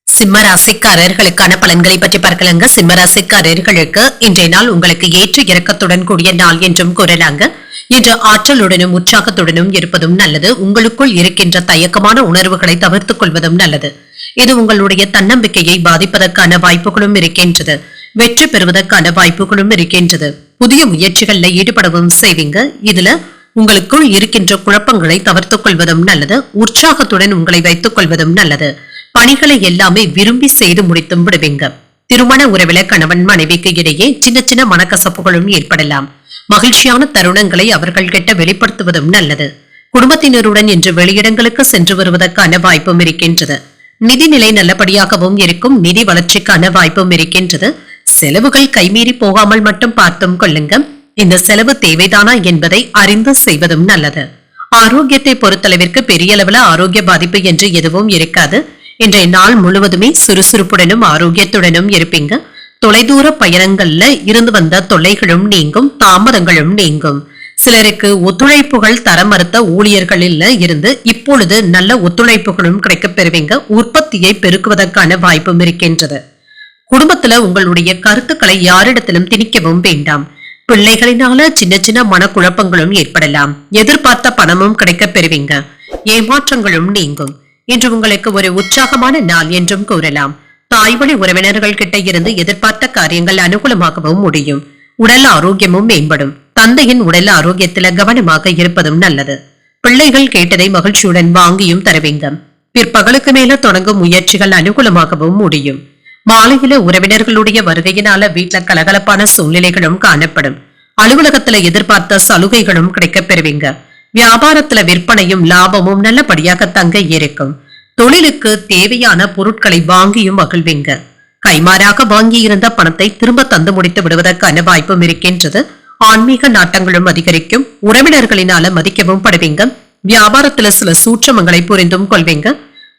சிம்மராசிக்காரர்களுக்கான பலன்களை பற்றி பார்க்கலாங்க. சிம்மராசிக்காரர்களுக்கு இன்றைய நாள் உங்களுக்கு ஏற்ற இறக்கத்துடன் கூடிய நாள் என்றும் கூறலாங்க. இன்று ஆற்றலுடனும் உற்சாகத்துடனும் இருப்பதும் நல்லது. உங்களுக்குள் இருக்கின்ற தயக்கமான உணர்வுகளை தவிர்த்துக் கொள்வதும் நல்லது. இது உங்களுடைய தன்னம்பிக்கையை பாதிப்பதற்கான வாய்ப்புகளும் இருக்கின்றது. வெற்றி பெறுவதற்கான வாய்ப்புகளும் இருக்கின்றது. புதிய முயற்சிகள்ல ஈடுபடவும் செய்வீங்க. இதுல உங்களுக்குள் இருக்கின்ற குழப்பங்களை தவிர்த்துக் கொள்வதும் நல்லது. உற்சாகத்துடன் உங்களை வைத்துக் கொள்வதும் நல்லது. பணிகளை எல்லாமே விரும்பி செய்து முடித்தும் விடுவீங்க. திருமண உறவில கணவன் மனைவிக்கு இடையே சின்ன சின்ன மனக்கசப்புகளும் ஏற்படலாம். மகிழ்ச்சியான தருணங்களை அவர்கள் கிட்ட வெளிப்படுத்துவதும் நல்லது. குடும்பத்தினருடன் இன்று வெளியிடங்களுக்கு சென்று வருவதற்கான வாய்ப்பும் இருக்கின்றது. நிதிநிலை நல்லபடியாகவும் இருக்கும். நிதி வளர்ச்சிக்கான வாய்ப்பும் இருக்கின்றது. செலவுகள் கைமீறி போகாமல் மட்டும் பார்த்தும் கொள்ளுங்க. இந்த செலவு தேவைதானா என்பதை அறிந்து செய்வதும் நல்லது. ஆரோக்கியத்தை பொறுத்தளவிற்கு பெரிய அளவுல ஆரோக்கிய பாதிப்பு என்று எதுவும் இருக்காது. இன்றைய நாள் முழுவதுமே சுறுசுறுப்புடனும் ஆரோக்கியத்துடனும் இருப்பீங்க. தொலைதூர பயணங்கள்ல இருந்து வந்த தொல்லைகளும் நீங்கும். தாமதங்களும் நீங்கும். சிலருக்கு ஒத்துழைப்புகள் தர மறுத்த ஊழியர்களில் இருந்து இப்பொழுது நல்ல ஒத்துழைப்புகளும் கிடைக்கப் பெறுவீங்க. உற்பத்தியை பெருக்குவதற்கான வாய்ப்பும் இருக்கின்றது. குடும்பத்துல உங்களுடைய கருத்துக்களை யாரிடத்திலும் திணிக்கவும் வேண்டாம். பிள்ளைகளினால சின்ன சின்ன மனக்குழப்பங்களும் ஏற்படலாம். எதிர்பார்த்த பணமும் கிடைக்கப் பெறுவீங்க. ஏமாற்றங்களும் நீங்கும். இன்று உங்களுக்கு ஒரு உற்சாகமான நாள் என்றும் கூறலாம். தாய்வழி உறவினர்கள் கிட்ட இருந்து எதிர்பார்த்த காரியங்கள் அனுகூலமாகவும் முடியும். உடல் ஆரோக்கியமும் மேம்படும். தந்தையின் உடல் ஆரோக்கியத்துல கவனமாக இருப்பதும் நல்லது. பிள்ளைகள் கேட்டதை மகிழ்ச்சியுடன் வாங்கியும் தருவீங்க. பிற்பகலுக்கு மேல தொடங்கும் முயற்சிகள் அனுகூலமாகவும் முடியும். மாலையில உறவினர்களுடைய வருகையினால வீட்டுல கலகலப்பான சூழ்நிலைகளும் காணப்படும். அலுவலகத்துல எதிர்பார்த்த சலுகைகளும் கிடைக்கப் பெறுவீங்க. வியாபாரத்துல விற்பனையும் லாபமும் நல்லபடியாக தங்க இருக்கும். தொழிலுக்கு தேவையான பொருட்களை வாங்கியும் மகிழ்வீங்க. கைமாறாக வாங்கியிருந்த பணத்தை திரும்ப தந்து முடித்து விடுவதற்கான வாய்ப்பும் இருக்கின்றது. ஆன்மீக நாட்டங்களும் அதிகரிக்கும். உறவினர்களினால மதிக்கவும் படுவீங்க. வியாபாரத்துல சில சூட்சமங்களை புரிந்தும் கொள்வீங்க.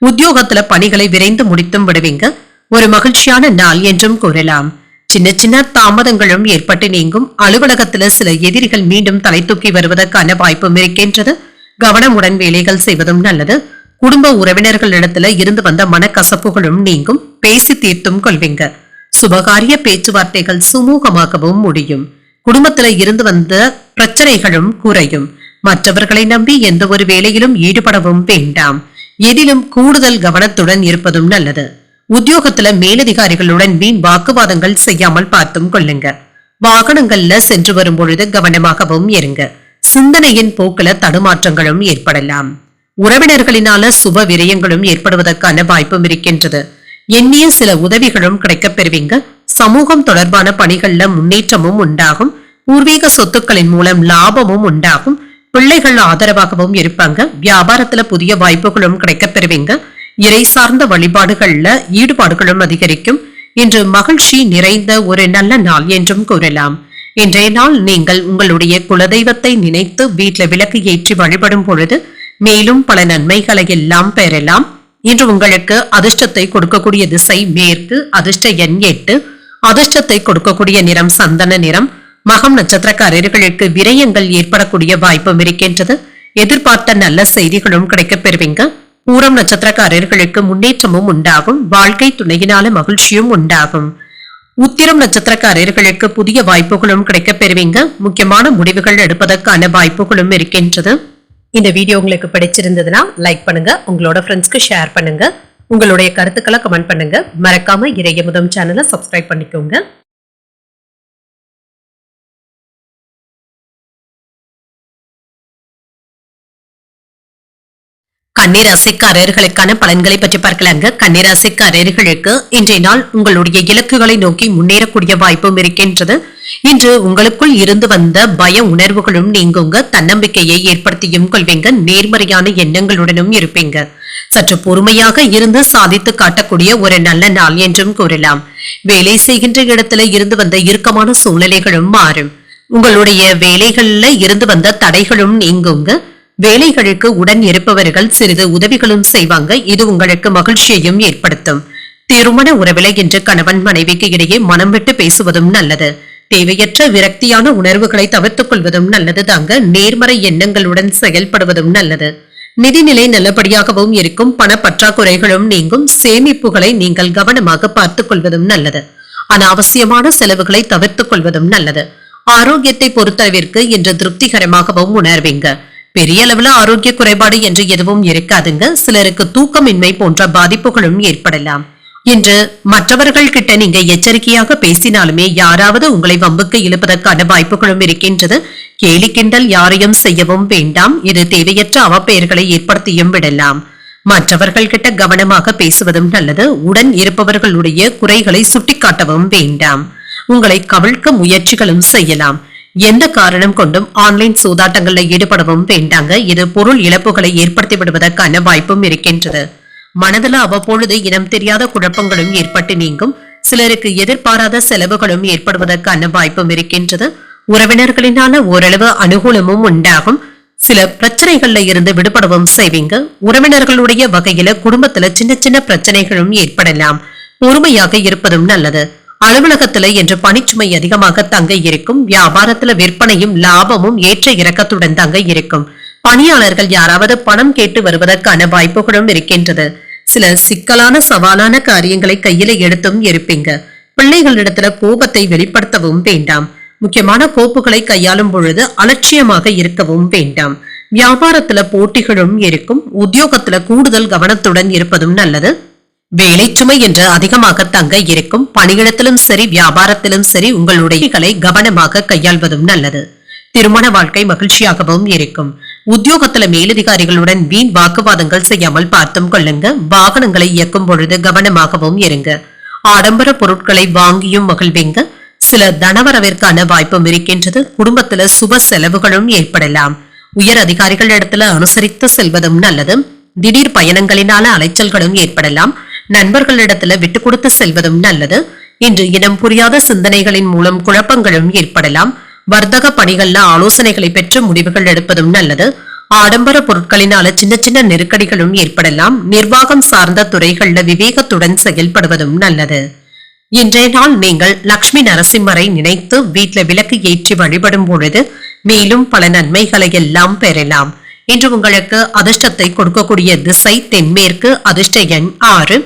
உத்தியோகத்துல பணிகளை விரைந்து முடித்தும் விடுவீங்க. ஒரு மகிழ்ச்சியான நாள் என்றும் கூறலாம். சின்ன சின்ன தாமதங்களும் ஏற்பட்டு நீங்கும். அலுவலகத்துல சில எதிரிகள் மீண்டும் தலை தூக்கி வருவதற்கான வாய்ப்பும் இருக்கின்றது. கவனமுடன் வேலைகள் செய்வதும் நல்லது. குடும்ப உறவினர்களிடத்துல இருந்து வந்த மனக்கசப்புகளும் நீங்கும். பேசி தீர்த்தும் கொள்வீங்க. சுபகாரிய பேச்சுவார்த்தைகள் சுமூகமாகவும் முடியும். குடும்பத்துல இருந்து வந்த பிரச்சனைகளும் குறையும். மற்றவர்களை நம்பி எந்த ஒரு வேலையிலும் ஈடுபடவும் வேண்டாம். எதிலும் கூடுதல் கவனத்துடன் இருப்பதும் நல்லது. உத்தியோகத்துல மேலதிகாரிகளுடன் வீண் வாக்குவாதங்கள் செய்யாமல் பார்த்தும் கொள்ளுங்க. வாகனங்கள்ல சென்று வரும் பொழுது கவனமாகவும் இருங்க. சிந்தனையின் போக்குல தடுமாற்றங்களும் ஏற்படலாம். உறவினர்களினால சுப விரயங்களும் ஏற்படுவதற்கான வாய்ப்பும் இருக்கின்றது. எண்ணிய சில உதவிகளும் கிடைக்கப் பெறுவீங்க. சமூகம் தொடர்பான பணிகள்ல முன்னேற்றமும் உண்டாகும். பூர்வீக சொத்துக்களின் மூலம் லாபமும் உண்டாகும். பிள்ளைகள் ஆதரவாகவும் இருப்பாங்க. வியாபாரத்துல புதிய வாய்ப்புகளும் கிடைக்கப் பெறுவீங்க. இறை சார்ந்த வழிபாடுகள்ல ஈடுபாடுகளும் அதிகரிக்கும். இன்று மகிழ்ச்சி நிறைந்த ஒரு நல்ல நாள் என்றும் கூறலாம். இன்றைய நாள் நீங்கள் உங்களுடைய குலதெய்வத்தை நினைத்து வீட்டுல விளக்கு ஏற்றி வழிபடும் பொழுது மேலும் பல நன்மைகளை எல்லாம் பெறலாம். இன்று உங்களுக்கு அதிர்ஷ்டத்தை கொடுக்கக்கூடிய திசை மேற்கு. அதிர்ஷ்ட எண் 8. அதிர்ஷ்டத்தை கொடுக்கக்கூடிய நிறம் சந்தன நிறம். மகம் நட்சத்திரக்காரர்களுக்கு விரயங்கள் ஏற்படக்கூடிய வாய்ப்பும் இருக்கின்றது. எதிர்பார்த்த நல்ல செய்திகளும் கிடைக்கப் பெறுவீங்க. பூரம் நட்சத்திரக்காரர்களுக்கு முன்னேற்றமும் உண்டாகும். வாழ்க்கை துணையினால மகிழ்ச்சியும் உண்டாகும். உத்திரம் நட்சத்திரக்காரர்களுக்கு புதிய வாய்ப்புகளும் கிடைக்கப் பெறுவீங்க. முக்கியமான முடிவுகள் எடுப்பதற்கான வாய்ப்புகளும் இருக்கின்றது. இந்த வீடியோ உங்களுக்கு பிடிச்சிருந்ததுன்னா லைக் பண்ணுங்க. உங்களோட ஃப்ரெண்ட்ஸ்க்கு ஷேர் பண்ணுங்க. உங்களுடைய கருத்துக்களை கமெண்ட் பண்ணுங்க. மறக்காம இறையமுதம் சேனலை சப்ஸ்கிரைப் பண்ணிக்கோங்க. கன்னிராசிக்காரர்களுக்கான பலன்களை பற்றி பார்க்கலாங்க. கன்னிராசிக்காரர்களுக்கு இன்றைய நாள் உங்களுடைய இலக்குகளை நோக்கி முன்னேறக்கூடிய வாய்ப்பும் இருக்கின்றது. இன்று உங்களுக்குள் இருந்து வந்த பய உணர்வுகளும் நீங்குங்க. தன்னம்பிக்கையை ஏற்படுத்தியும் கொள்வீங்க. நேர்மறையான எண்ணங்களுடனும் இருப்பீங்க. சற்று பொறுமையாக இருந்து சாதித்து காட்டக்கூடிய ஒரு நல்ல நாள் என்றும் கூறலாம். வேலை செய்கின்ற இடத்துல இருந்து வந்த இறுக்கமான சூழ்நிலைகளும் மாறும். உங்களுடைய வேலைகள்ல இருந்து வந்த தடைகளும் நீங்குங்க. வேலைகளுக்கு உடன் இருப்பவர்கள் சிறிது உதவிகளும் செய்வாங்க. இது உங்களுக்கு மகிழ்ச்சியையும் ஏற்படுத்தும். திருமண உறவில இன்று கணவன் மனைவிக்கு இடையே மனம் விட்டு பேசுவதும் நல்லது. தேவையற்ற விரக்தியான உணர்வுகளை தவிர்த்துக் கொள்வதும் நல்லது தாங்க. நேர்மறை எண்ணங்களுடன் செயல்படுவதும் நல்லது. நிதிநிலை நல்லபடியாகவும் இருக்கும். பண பற்றாக்குறைகளும் நீங்கும். சேமிப்புகளை நீங்கள் கவனமாக பார்த்துக் கொள்வதும் நல்லது. அனாவசியமான செலவுகளை தவிர்த்துக் கொள்வதும் நல்லது. ஆரோக்கியத்தை பொறுத்தளவிற்கு இன்று திருப்திகரமாகவும் உணர்வீங்க. பெரிய அளவுல ஆரோக்கிய குறைபாடு என்று எதுவும் இருக்காதுங்க. சிலருக்கு தூக்கமின்மை போன்ற பாதிப்புகளும் ஏற்படலாம். இன்று மற்றவர்கள் கிட்ட நீங்க எச்சரிக்கையாக பேசினாலுமே யாராவது உங்களை வம்புக்கு இழுப்பதற்கான வாய்ப்புகளும் இருக்கின்றது. கேலி கிண்டல் யாரையும் செய்யவும் வேண்டாம். இது தேவையற்ற அவப்பெயர்களை ஏற்படுத்தியும் விடலாம். மற்றவர்கள் கிட்ட கவனமாக பேசுவதும் நல்லது. உடன் இருப்பவர்களுடைய குறைகளை சுட்டிக்காட்டவும் வேண்டாம். உங்களை கவிழ்க்க முயற்சிகளும் செய்யலாம். எந்த காரணம் கொண்டும் ஆன்லைன் சூதாட்டங்களில் ஈடுபடவும் வேண்டாங்க. இது பொருள் இழப்புகளை ஏற்படுத்தி விடுவதற்கான வாய்ப்பும் இருக்கின்றது. மனதில் அவ்வப்பொழுது இனம் தெரியாத குழப்பங்களும் ஏற்பட்டு நீங்கும். சிலருக்கு எதிர்பாராத செலவுகளும் ஏற்படுவதற்கான வாய்ப்பும் இருக்கின்றது. உறவினர்களினால ஓரளவு அனுகூலமும் உண்டாகும். சில பிரச்சனைகள்ல இருந்து விடுபடவும் செய்வீங்க. உறவினர்களுடைய வகையில குடும்பத்துல சின்ன சின்ன பிரச்சனைகளும் ஏற்படலாம். பொறுமையாக இருப்பதும் நல்லது. அலுவலகத்துல என்று பணிச்சுமை அதிகமாக தங்க இருக்கும். வியாபாரத்துல விற்பனையும் லாபமும் ஏற்ற இறக்கத்துடன் தங்க இருக்கும். பணியாளர்கள் யாராவது பணம் கேட்டு வருவதற்கான வாய்ப்புகளும் இருக்கின்றது. சில சிக்கலான சவாலான காரியங்களை கையில எடுத்தும் இருப்பீங்க. பிள்ளைகளிடத்துல கோபத்தை வெளிப்படுத்தவும் வேண்டாம். முக்கியமான கோப்புகளை கையாளும் பொழுது அலட்சியமாக இருக்கவும் வேண்டாம். வியாபாரத்துல போட்டிகளும் இருக்கும். உத்தியோகத்துல கூடுதல் கவனத்துடன் இருப்பதும் நல்லது. வேலை சுமை என்று அதிகமாக தங்க இருக்கும். பணியிடத்திலும் சரி வியாபாரத்திலும் சரி உங்களுடைய கவனமாக கையாள்வதும் நல்லது. திருமண வாழ்க்கை மகிழ்ச்சியாகவும் இருக்கும். உத்தியோகத்துல மேலதிகாரிகளுடன் வீண் வாக்குவாதங்கள் செய்யாமல் பார்த்தும் கொள்ளுங்க. வாகனங்களை இயக்கும் பொழுது கவனமாகவும் இருங்க. ஆடம்பர பொருட்களை வாங்கியும் மகிழ்வீங்க. சில தனவரவிற்கான வாய்ப்பும் இருக்கின்றது. குடும்பத்துல சுப செலவுகளும் ஏற்படலாம். உயர் அதிகாரிகள் இடத்துல அனுசரித்து செல்வதும் நல்லது. திடீர் பயணங்களினால அலைச்சல்களும் ஏற்படலாம். நண்பர்களிடத்துல விட்டு கொடுத்து செல்வதும் நல்லது. இன்று இனம் புரியாத சிந்தனைகளின் மூலம் குழப்பங்களும் ஏற்படலாம். வர்த்தக பணிகள்ல ஆலோசனைகளை பெற்று முடிவுகள் எடுப்பதும் நல்லது. ஆடம்பர பொருட்களினால சின்ன சின்ன நெருக்கடிகளும் ஏற்படலாம். நிர்வாகம் சார்ந்த துறைகள்ல விவேகத்துடன் செயல்படுவதும் நல்லது. இன்றைய நாள் நீங்கள் லட்சுமி நரசிம்மரை நினைத்து வீட்டில் விளக்கு ஏற்றி வழிபடும் பொழுது மேலும் பல நன்மைகளை எல்லாம் பெறலாம். இன்று உங்களுக்கு அதிர்ஷ்டத்தை கொடுக்கக்கூடிய திசை தென்மேற்கு. அதிர்ஷ்ட எண் 6.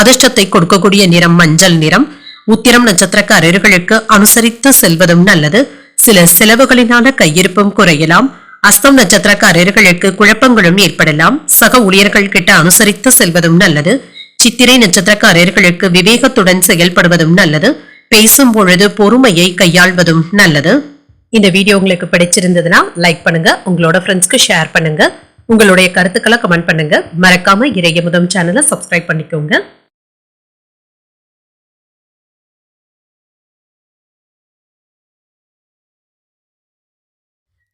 அதிர்ஷ்டத்தை கொடுக்கக்கூடிய நிறம் மஞ்சள் நிறம். உத்திரம் நட்சத்திரக்காரர்களுக்கு அனுசரித்து செல்வதும் நல்லது. சில செலவுகளினால கையிருப்பும் குறையலாம். அஸ்தம் நட்சத்திரக்காரர்களுக்கு குழப்பங்களும் ஏற்படலாம். சக ஊழியர்கள் கிட்ட அனுசரித்து செல்வதும் நல்லது. சித்திரை நட்சத்திரக்காரர்களுக்கு விவேகத்துடன் செயல்படுவதும் நல்லது. பேசும் பொழுது பொறுமையை கையாள்வதும் நல்லது. இந்த வீடியோ உங்களுக்கு பிடிச்சிருந்ததுன்னா லைக் பண்ணுங்க, உங்களோட ஃப்ரெண்ட்ஸ்க்கு ஷேர் பண்ணுங்க, உங்களுடைய கருத்துக்களை கமெண்ட் பண்ணுங்க. மறக்காம இறையமுதம் சேனலை சப்ஸ்கிரைப் பண்ணிக்கோங்க.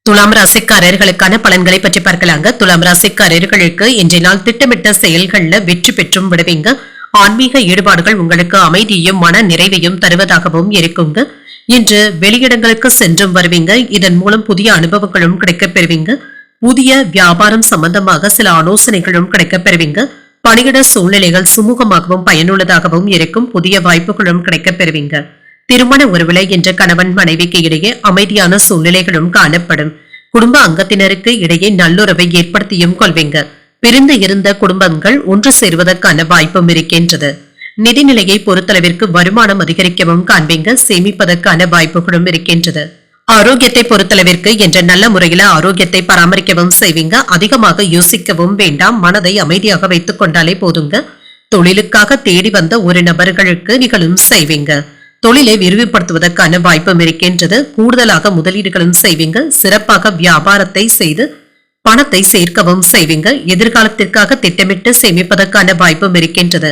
துலாம் ராசிக்காரர்களுக்கான பலன்களை பற்றி பார்க்கலாங்க. துலாம் ராசிக்காரர்களுக்கு இன்றைய நாள் திட்டமிட்ட செயல்கள்ல வெற்றி பெற்றும் விடுவீங்க. ஆன்மீக ஈடுபாடுகள் உங்களுக்கு அமைதியும் மன நிறைவையும் தருவதாகவும் இருக்குங்க. இன்று வெளியிடங்களுக்கு சென்றும் வருவீங்க. இதன் மூலம் புதிய அனுபவங்களும் கிடைக்கப் பெறுவீங்க. புதிய வியாபாரம் சம்பந்தமாக சில ஆலோசனைகளும் கிடைக்கப் பெறுவீங்க. பணியிட சூழ்நிலைகள் சுமூகமாகவும் பயனுள்ளதாகவும் இருக்கும். புதிய வாய்ப்புகளும் கிடைக்கப் பெறுவீங்க. திருமண உறவிலை என்ற கணவன் மனைவிக்கு இடையே அமைதியான சூழ்நிலைகளும் காணப்படும். குடும்ப அங்கத்தினருக்கு இடையே நல்லுறவை ஏற்படுத்தியும் கொள்வீங்க. பிரிந்து இருந்த குடும்பங்கள் ஒன்று சேர்வதற்கான வாய்ப்பும் இருக்கின்றது. நிதிநிலையை பொறுத்தளவிற்கு வருமானம் அதிகரிக்கவும் காண்பீங்க. சேமிப்பதற்கான வாய்ப்புகளும் இருக்கின்றது. ஆரோக்கியத்தை பொறுத்தளவிற்கு என்ற நல்ல முறையில ஆரோக்கியத்தை பராமரிக்கவும் செய்வீங்க. அதிகமாக யோசிக்கவும் வேண்டாம். மனதை அமைதியாக வைத்துக் கொண்டாலே போதுங்க. தொழிலுக்காக தேடி வந்த ஒரு நபர்களுக்கு நிகழும் செய்வீங்க. தொழிலை விரிவுபடுத்துவதற்கான வாய்ப்பும் இருக்கின்றது. கூடுதலாக முதலீடுகளும் செய்வீங்க. சிறப்பாக வியாபாரத்தை செய்து பணத்தை சேர்க்கவும் செய்வீங்க. எதிர்காலத்திற்காக திட்டமிட்டு சேமிப்பதற்கான வாய்ப்பும் இருக்கின்றது.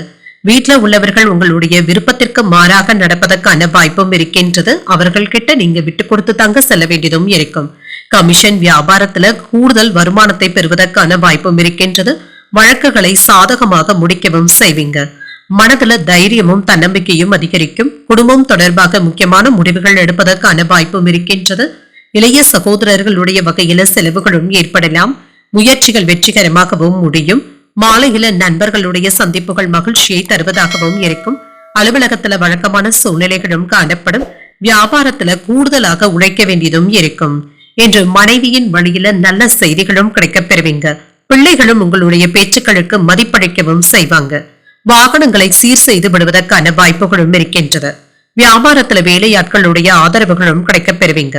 வீட்டில் உள்ளவர்கள் உங்களுடைய விருப்பத்திற்கு மாறாக நடப்பதற்கான வாய்ப்பும் இருக்கின்றது. அவர்கள் கிட்ட நீங்க விட்டு கொடுத்து தாங்க செல்ல வேண்டியதும் இருக்கும். கமிஷன் வியாபாரத்துல கூடுதல் வருமானத்தை பெறுவதற்கான வாய்ப்பும் இருக்கின்றது. வழக்குகளை சாதகமாக முடிக்கவும் செய்வீங்க. மனதுல தைரியமும் தன்னம்பிக்கையும் அதிகரிக்கும். குடும்பம் தொடர்பாக முக்கியமான முடிவுகள் எடுப்பதற்கான வாய்ப்பும் இருக்கின்றது. இளைய சகோதரர்களுடைய வகையில செலவுகளும் ஏற்படலாம். முயற்சிகள் வெற்றிகரமாகவும் முடியும். மாலையில நண்பர்களுடைய சந்திப்புகள் மகிழ்ச்சியை தருவதாகவும் இருக்கும். அலுவலகத்துல வழக்கமான சூழ்நிலைகளும் காணப்படும். வியாபாரத்துல கூடுதலாக உழைக்க வேண்டியதும் இருக்கும். என்று மனைவியின் வழியில நல்ல செய்திகளும் கிடைக்கப் பெறுவீங்க. பிள்ளைகளும் உங்களுடைய பேச்சுக்களுக்கு மதிப்பளிக்கவும் செய்வாங்க. வாகனங்களை சீர் செய்து விடுவதற்கான வாய்ப்புகளும் இருக்கின்றது. வியாபாரத்துல வேலையாட்களுடைய ஆதரவுகளும் கிடைக்கப் பெறுவீங்க.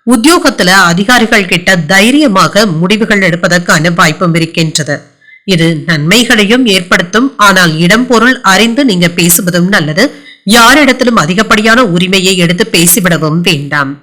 உத்தியோகத்துல அதிகாரிகள் கிட்ட தைரியமாக முடிவுகள் எடுப்பதற்கான வாய்ப்பும் இருக்கின்றது. இது நன்மைகளையும் ஏற்படுத்தும். ஆனால் இடம் பொருள் அறிந்து நீங்க பேசுவதும் நல்லது. யாரிடத்திலும் அதிகப்படியான உரிமையை எடுத்து பேசிவிடவும் வேண்டாம்.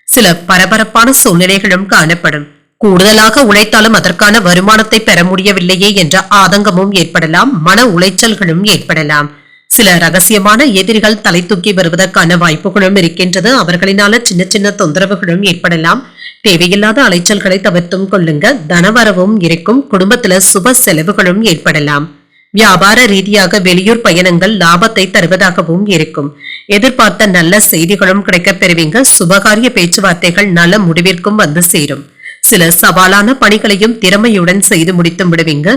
சில பரபரப்பான சூழ்நிலைகளும் காணப்படும். கூடுதலாக உழைத்தாலும் அதற்கான வருமானத்தை பெற முடியவில்லையே என்ற ஆதங்கமும் ஏற்படலாம். மன உளைச்சல்களும் ஏற்படலாம். சில ரகசியமான எதிரிகள் தலை தூக்கி வருவதற்கான வாய்ப்புகளும் இருக்கின்றது. அவர்களினால சின்ன சின்ன தொந்தரவுகளும் ஏற்படலாம். தேவையில்லாத அலைச்சல்களை தவிர்த்தும் கொள்ளுங்க. தனவரவும் இருக்கும். குடும்பத்துல சுப செலவுகளும் ஏற்படலாம். வியாபார ரீதியாக வெளியூர் பயணங்கள் லாபத்தை தருவதாகவும் இருக்கும். எதிர்பார்த்த நல்ல செய்திகளும் கிடைக்கப் பெறுவீங்க. சுபகாரிய பேச்சுவார்த்தைகள் நல்ல முடிவிற்கும் வந்து சேரும். சில சவாலான பணிகளையும் திறமையுடன் செய்து முடித்தும் விடுவீங்க.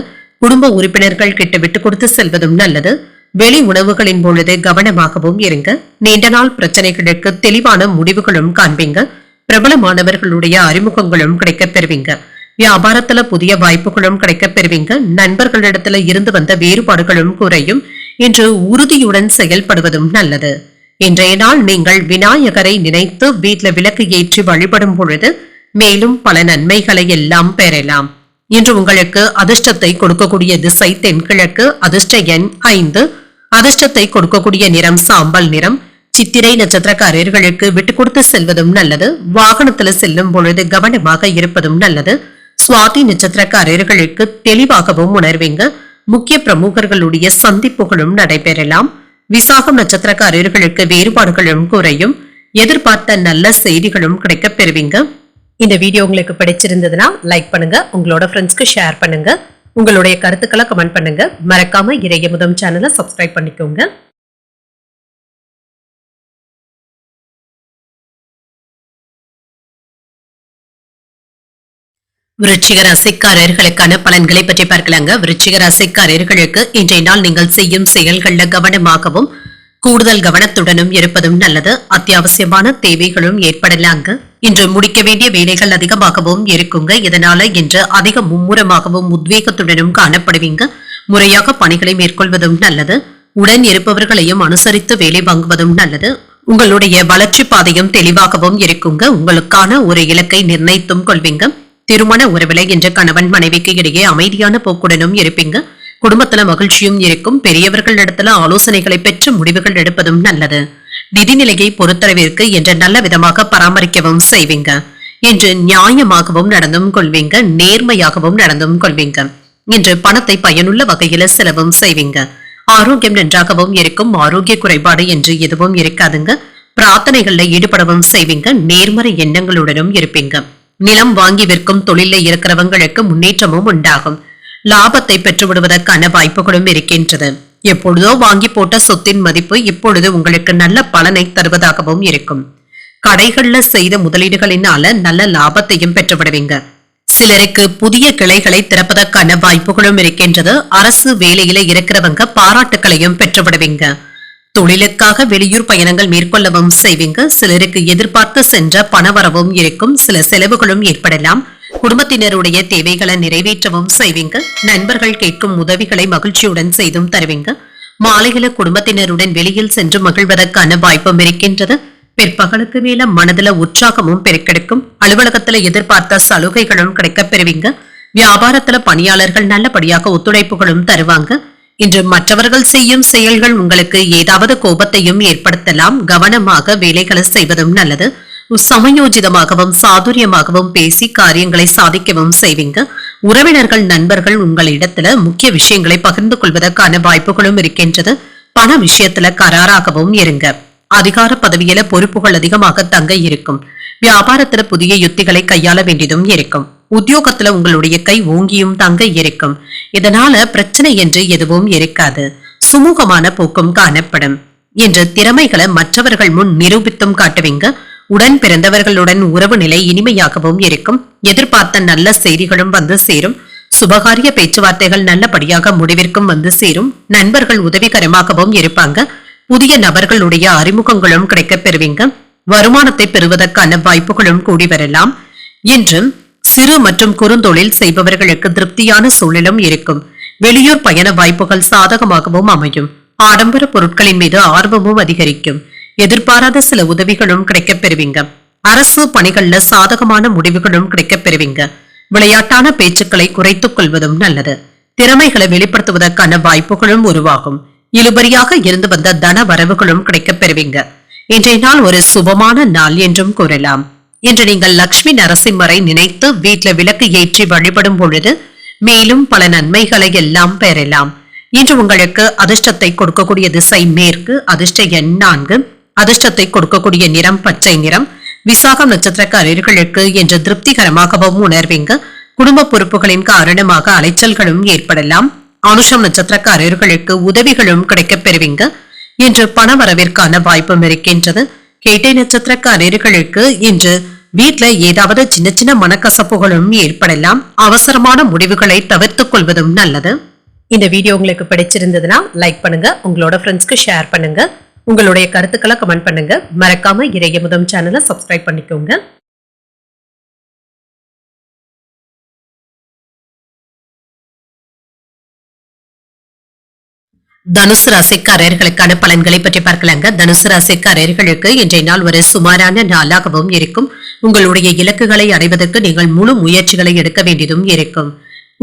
குடும்ப உறுப்பினர்கள் கிட்ட விட்டு கொடுத்து செல்வதும் நல்லது. வெளி உணவுகளின் பொழுது கவனமாகவும் இருங்க. நீண்ட நாள் பிரச்சனைகளுக்கு தெளிவான முடிவுகளும் காண்பீங்க. பிரபலமானவர்களுடைய அறிமுகங்களும் கிடைக்கப் பெறுவீங்க. வியாபாரத்துல புதிய வாய்ப்புகளும் கிடைக்கப் பெறுவீங்க. நண்பர்களிடத்துல இருந்து வந்த வேறுபாடுகளும் குறையும். இன்று உறுதியுடன் செயல்படுவதும் நல்லது. இன்றைய நாள் நீங்கள் விநாயகரை நினைத்து வீட்டுல விளக்கு ஏற்றி வழிபடும் பொழுது மேலும் பல நன்மைகளை எல்லாம் பெறலாம். இன்று உங்களுக்கு அதிர்ஷ்டத்தை கொடுக்கக்கூடிய திசை தென்கிழக்கு. அதிர்ஷ்ட எண் 5. அதிர்ஷ்டத்தை கொடுக்கக்கூடிய நிறம் சாம்பல் நிறம். சித்திரை நட்சத்திரக்காரர்களுக்கு விட்டு கொடுத்து செல்வதும் நல்லது. வாகனத்துல செல்லும் பொழுது கவனமாக இருப்பதும் நல்லது. சுவாதி நட்சத்திரக்காரர்களுக்கு தெளிவாகவும் உணர்வீங்க. முக்கிய பிரமுகர்களுடைய சந்திப்புகளும் நடைபெறலாம். விசாகம் நட்சத்திரக்காரர்களுக்கு வேறுபாடுகளும் குறையும். எதிர்பார்த்த நல்ல செய்திகளும் கிடைக்கப் பெறுவீங்க. இந்த வீடியோ உங்களுக்கு பிடிச்சிருந்ததுன்னா லைக் பண்ணுங்க, உங்களோட ஃப்ரெண்ட்ஸ்க்கு ஷேர் பண்ணுங்க, உங்களுடைய கருத்துக்களை கமெண்ட் பண்ணுங்க. மறக்காம இறையமுதம் சேனலை சப்ஸ்கிரைப் பண்ணிக்கோங்க. விருச்சிக ராசிக்காரர்களுக்கான பலன்களை பற்றி பார்க்கலாங்க. விருச்சிக ராசிக்காரர்களுக்கு இன்றைய நாள் நீங்கள் செய்யும் செயல்கள்ல கவனமாகவும் கூடுதல் கவனத்துடனும் இருப்பதும் நல்லது. அத்தியாவசியமான தேவைகளும் ஏற்படலாங்க. இன்று முடிக்க வேண்டிய வேலைகள் அதிகமாகவும் இருக்குங்க. இதனால இன்று அதிக மும்முரமாகவும் உத்வேகத்துடனும் காணப்படுவீங்க. முறையாக பணிகளை மேற்கொள்வதும் நல்லது. உடன் இருப்பவர்களையும் அனுசரித்து வேலை வாங்குவதும் நல்லது. உங்களுடைய வளர்ச்சி பாதையும் தெளிவாகவும் இருக்குங்க. உங்களுக்கான ஒரு இலக்கை நிர்ணயித்தும் கொள்வீங்க. திருமண உறவில இன்று கணவன் மனைவிக்கு இடையே அமைதியான போக்குடனும் இருப்பீங்க. குடும்பத்துல மகிழ்ச்சியும் இருக்கும். பெரியவர்கள் இடத்துல ஆலோசனைகளை பெற்று முடிவுகள் எடுப்பதும் நல்லது. நிதிநிலையை பொறுத்தளவிற்கு இன்று நல்ல விதமாக பராமரிக்கவும் செய்வீங்க. இன்று நியாயமாகவும் நடந்தும் கொள்வீங்க. நேர்மையாகவும் நடந்தும் கொள்வீங்க. இன்று பணத்தை பயனுள்ள வகையில செலவும் செய்வீங்க. ஆரோக்கியம் நன்றாகவும் இருக்கும். ஆரோக்கிய குறைபாடு என்று எதுவும் இருக்காதுங்க. பிரார்த்தனைகள்ல ஈடுபடவும் செய்வீங்க. நேர்மறை எண்ணங்களுடனும் இருப்பீங்க. நிலம் வாங்கி விற்கும் தொழில இருக்கிறவங்களுக்கு முன்னேற்றமும் உண்டாகும். லாபத்தை பெற்றுவிடுவதற்கான வாய்ப்புகளும் இருக்கின்றது. எப்பொழுதோ வாங்கி போட்ட சொத்தின் மதிப்பு இப்பொழுது உங்களுக்கு நல்ல பலனை தருவதாகவும் இருக்கும். கடைகள்ல செய்த முதலீடுகளினால நல்ல லாபத்தையும் பெற்றுவிடுவீங்க. சிலருக்கு புதிய கிளைகளை திறப்பதற்கான வாய்ப்புகளும் இருக்கின்றது. அரசு வேலையில இருக்கிறவங்க பாராட்டுகளையும் பெற்றுவிடுவீங்க. தொழிலுக்காக வெளியூர் பயணங்கள் மேற்கொள்ளவும் செய்வீங்க. சிலருக்கு எதிர்பார்த்து சென்ற பணவரவும் இருக்கும். சில செலவுகளும் ஏற்படலாம். குடும்பத்தினருடைய தேவைகளை நிறைவேற்றவும் செய்வீங்க. நண்பர்கள் கேட்கும் உதவிகளை மகிழ்ச்சியுடன் செய்தும் தருவீங்க. மாலையில குடும்பத்தினருடன் வெளியில் சென்று மகிழ்வதற்கான வாய்ப்பும் இருக்கின்றது. பிற்பகலுக்கு மேல மனதுல உற்சாகமும் பெருக்கெடுக்கும். அலுவலகத்துல எதிர்பார்த்த சலுகைகளும் கிடைக்கப் பெறுவீங்க. வியாபாரத்துல பணியாளர்கள் நல்லபடியாக ஒத்துழைப்புகளும் தருவாங்க. இன்று மற்றவர்கள் செய்யும் செயல்கள் உங்களுக்கு ஏதாவது கோபத்தையும் ஏற்படுத்தலாம். கவனமாக வேலைகளை செய்வதும் நல்லது. சமயோஜிதமாகவும் சாதுரியமாகவும் பேசி காரியங்களை சாதிக்கவும் செய்வீங்க. உறவினர்கள் நண்பர்கள் உங்களிடத்துல முக்கிய விஷயங்களை பகிர்ந்து கொள்வதற்கான வாய்ப்புகளும் இருக்கின்றது. பண விஷயத்துல கராராகவும் இருங்க. அதிகார பதவியில பொறுப்புகள் அதிகமாக தங்க இருக்கும். வியாபாரத்துல புதிய யுத்திகளை கையாள வேண்டியதும் இருக்கும். உத்தியோகத்துல உங்களுடைய கை ஓங்கியும் தங்க இருக்கும். இதனால பிரச்சனை என்று எதுவும் இருக்காது. சுமூகமான போக்கும் காணப்படும். என்று திறமைகளை மற்றவர்கள் முன் நிரூபித்தும் காட்டுவீங்க. உடன் பிறந்தவர்களுடன் உறவு நிலை இனிமையாகவும் இருக்கும். எதிர்பார்த்த நல்ல செய்திகளும் வந்து சேரும். சுபகாரிய பேச்சுவார்த்தைகள் நல்லபடியாக முடிவிற்கும் வந்து சேரும். நண்பர்கள் உதவிகரமாகவும் இருப்பாங்க. புதிய நபர்களுடைய அறிமுகங்களும் கிடைக்கப் பெறுவீங்க. வருமானத்தை பெறுவதற்கான வாய்ப்புகளும் கூடி வரலாம். என்றும் சிறு மற்றும் குறுந்தொழில் செய்பவர்களுக்கு திருப்தியான சூழலும் இருக்கும். வெளியூர் பயண வாய்ப்புகள் சாதகமாகவும் அமையும். ஆடம்பர பொருட்களின் மீது ஆர்வமும் அதிகரிக்கும். எதிர்பாராத சில உதவிகளும் கிடைக்கப் பெறுவீங்க. அரசு பணிகள்ல சாதகமான முடிவுகளும் கிடைக்கப் பெறுவீங்க. விளையாட்டான பேச்சுக்களை குறைத்துக் கொள்வதும் நல்லது. திறமைகளை வெளிப்படுத்துவதற்கான வாய்ப்புகளும் உருவாகும். இழுபறியாக இருந்து வந்த தன வரவுகளும் கிடைக்கப் பெறுவீங்க. இன்றைய நாள் ஒரு சுபமான நாள் என்றும் கூறலாம். இன்று நீங்கள் லட்சுமி நரசிம்மரை நினைத்து வீட்டுல விளக்கு ஏற்றி வழிபடும் பொழுது மேலும் பல நன்மைகளை எல்லாம் பெறலாம். இன்று உங்களுக்கு அதிர்ஷ்டத்தை கொடுக்கக்கூடிய திசை மேற்கு. அதிர்ஷ்ட எண் 4. அதிர்ஷ்டத்தை கொடுக்கக்கூடிய நிறம் பச்சை நிறம். விசாகம் நட்சத்திரக்காரர்களுக்கு இன்று திருப்திகரமாகவும் உணர்வீங்க. குடும்ப பொறுப்புகளின் காரணமாக அலைச்சல்களும் ஏற்படலாம். அனுஷம் நட்சத்திரக்காரர்களுக்கு உதவிகளும் கிடைக்கப் பெறுவீங்க. இன்று பணவரவிற்கான வாய்ப்பும் இருக்கின்றது. கேட்டை நட்சத்திரக்காரர்களுக்கு இன்று வீட்டுல ஏதாவது சின்ன சின்ன மனக்கசப்புகளும் ஏற்படலாம். அவசரமான முடிவுகளை தவிர்த்துக் கொள்வதும் நல்லது. இந்த வீடியோ உங்களுக்கு பிடிச்சிருந்ததுன்னா லைக் பண்ணுங்க, உங்களோட ஃப்ரெண்ட்ஸ்க்கு ஷேர் பண்ணுங்க, உங்களுடைய கருத்துக்களை கமெண்ட் பண்ணுங்க. மறக்காம இறையமுதம் சேனலை சப்ஸ்கிரைப் பண்ணிக்கோங்க. தனுசு ராசிக்காரர்களுக்கான பலன்களை பற்றி பார்க்கலாங்க. தனுசு ராசிக்காரர்களுக்கு இன்றைய நாள் ஒரு சுமாரான நாளாகவும் இருக்கும். உங்களுடைய இலக்குகளை அடைவதற்கு நீங்கள் முழு முயற்சிகளை எடுக்க வேண்டியதும் இருக்கும்.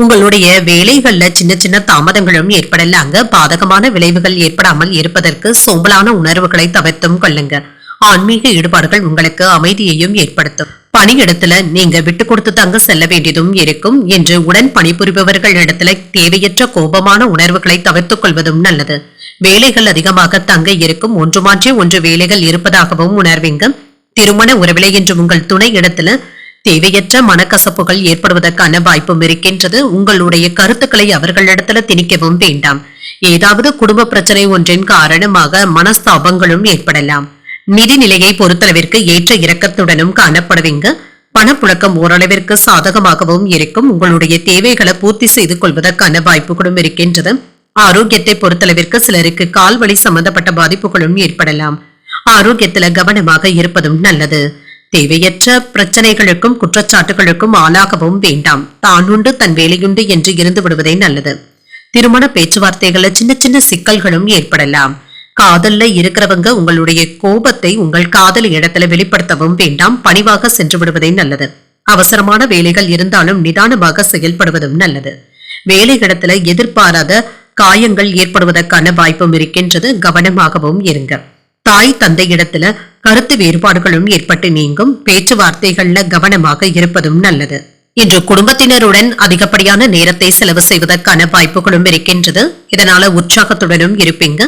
உங்களுடைய வேலைகள்ல சின்ன சின்ன தாமதங்களும் ஏற்படலாங்க. பாதகமான விளைவுகள் ஏற்படாமல் இருப்பதற்கு சோம்பலான உணர்வுகளை தவிர்த்தும் கொள்ளுங்க. ஆன்மீக ஈடுபாடுகள் உங்களுக்கு அமைதியையும் ஏற்படுத்தும். பணியிடத்துல நீங்க விட்டு கொடுத்து தங்க செல்ல வேண்டியதும் இருக்கும் என்று உடன் பணிபுரிபவர்கள் இடத்துல தேவையற்ற கோபமான உணர்வுகளை தவிர்த்துக் கொள்வதும் நல்லது. வேலைகள் அதிகமாக தங்க இருக்கும், ஒன்று மாற்றி ஒன்று வேலைகள் இருப்பதாகவும் உணர்வீங்க. திருமண உறவிலை என்று உங்கள் துணை இடத்துல தேவையற்ற மனக்கசப்புகள் ஏற்படுவதற்கான வாய்ப்பும் இருக்கின்றது. உங்களுடைய கருத்துக்களை அவர்களிடத்துல திணிக்கவும் வேண்டாம். ஏதாவது குடும்ப பிரச்சனை ஒன்றின் காரணமாக மனஸ்தாபங்களும் ஏற்படலாம். நிதிநிலையை பொறுத்தளவிற்கு ஏற்ற இறக்கத்துடனும் காணப்படுவீங்க. பணப்புழக்கம் ஓரளவிற்கு சாதகமாகவும் இருக்கும். உங்களுடைய தேவைகளை பூர்த்தி செய்து கொள்வதற்கான வாய்ப்புகளும் இருக்கின்றது. ஆரோக்கியத்தை பொறுத்தளவிற்கு சிலருக்கு கால்வலி சம்பந்தப்பட்ட பாதிப்புகளும் ஏற்படலாம். ஆரோக்கியத்துல கவனமாக இருப்பதும் நல்லது. தேவையற்ற பிரச்சனைகளுக்கும் குற்றச்சாட்டுகளுக்கும் ஆளாகவும் வேண்டாம். தானுண்டு தன் வேலையுண்டு என்று இருந்து விடுவதே நல்லது. திருமண பேச்சுவார்த்தைகள்ல சின்ன சின்ன சிக்கல்களும் ஏற்படலாம். காதல்ல இருக்கிறவங்க உங்களுடைய கோபத்தை உங்கள் காதல் இடத்துல வெளிப்படுத்தவும் வேண்டாம். பணிவாக சென்று விடுவதே நல்லது. அவசரமான வேலைகள் இருந்தாலும் நிதானமாக செயல்படுவதும் நல்லது. வேலை இடத்துல எதிர்பாராத காயங்கள் ஏற்படுவதற்கான வாய்ப்பும் இருக்கின்றது. கவனமாகவும் இருங்க. தாய் தந்தை இடத்துல கருத்து வேறுபாடுகளும் ஏற்பட்டு நீங்கும். பேச்சுவார்த்தைகள்ல கவனமாக இருப்பதும் நல்லது. இன்று குடும்பத்தினருடன் அதிகப்படியான நேரத்தை செலவு செய்வதற்கான வாய்ப்புகளும் இருக்கின்றது. இதனால உற்சாகத்துடனும் இருப்பீங்க.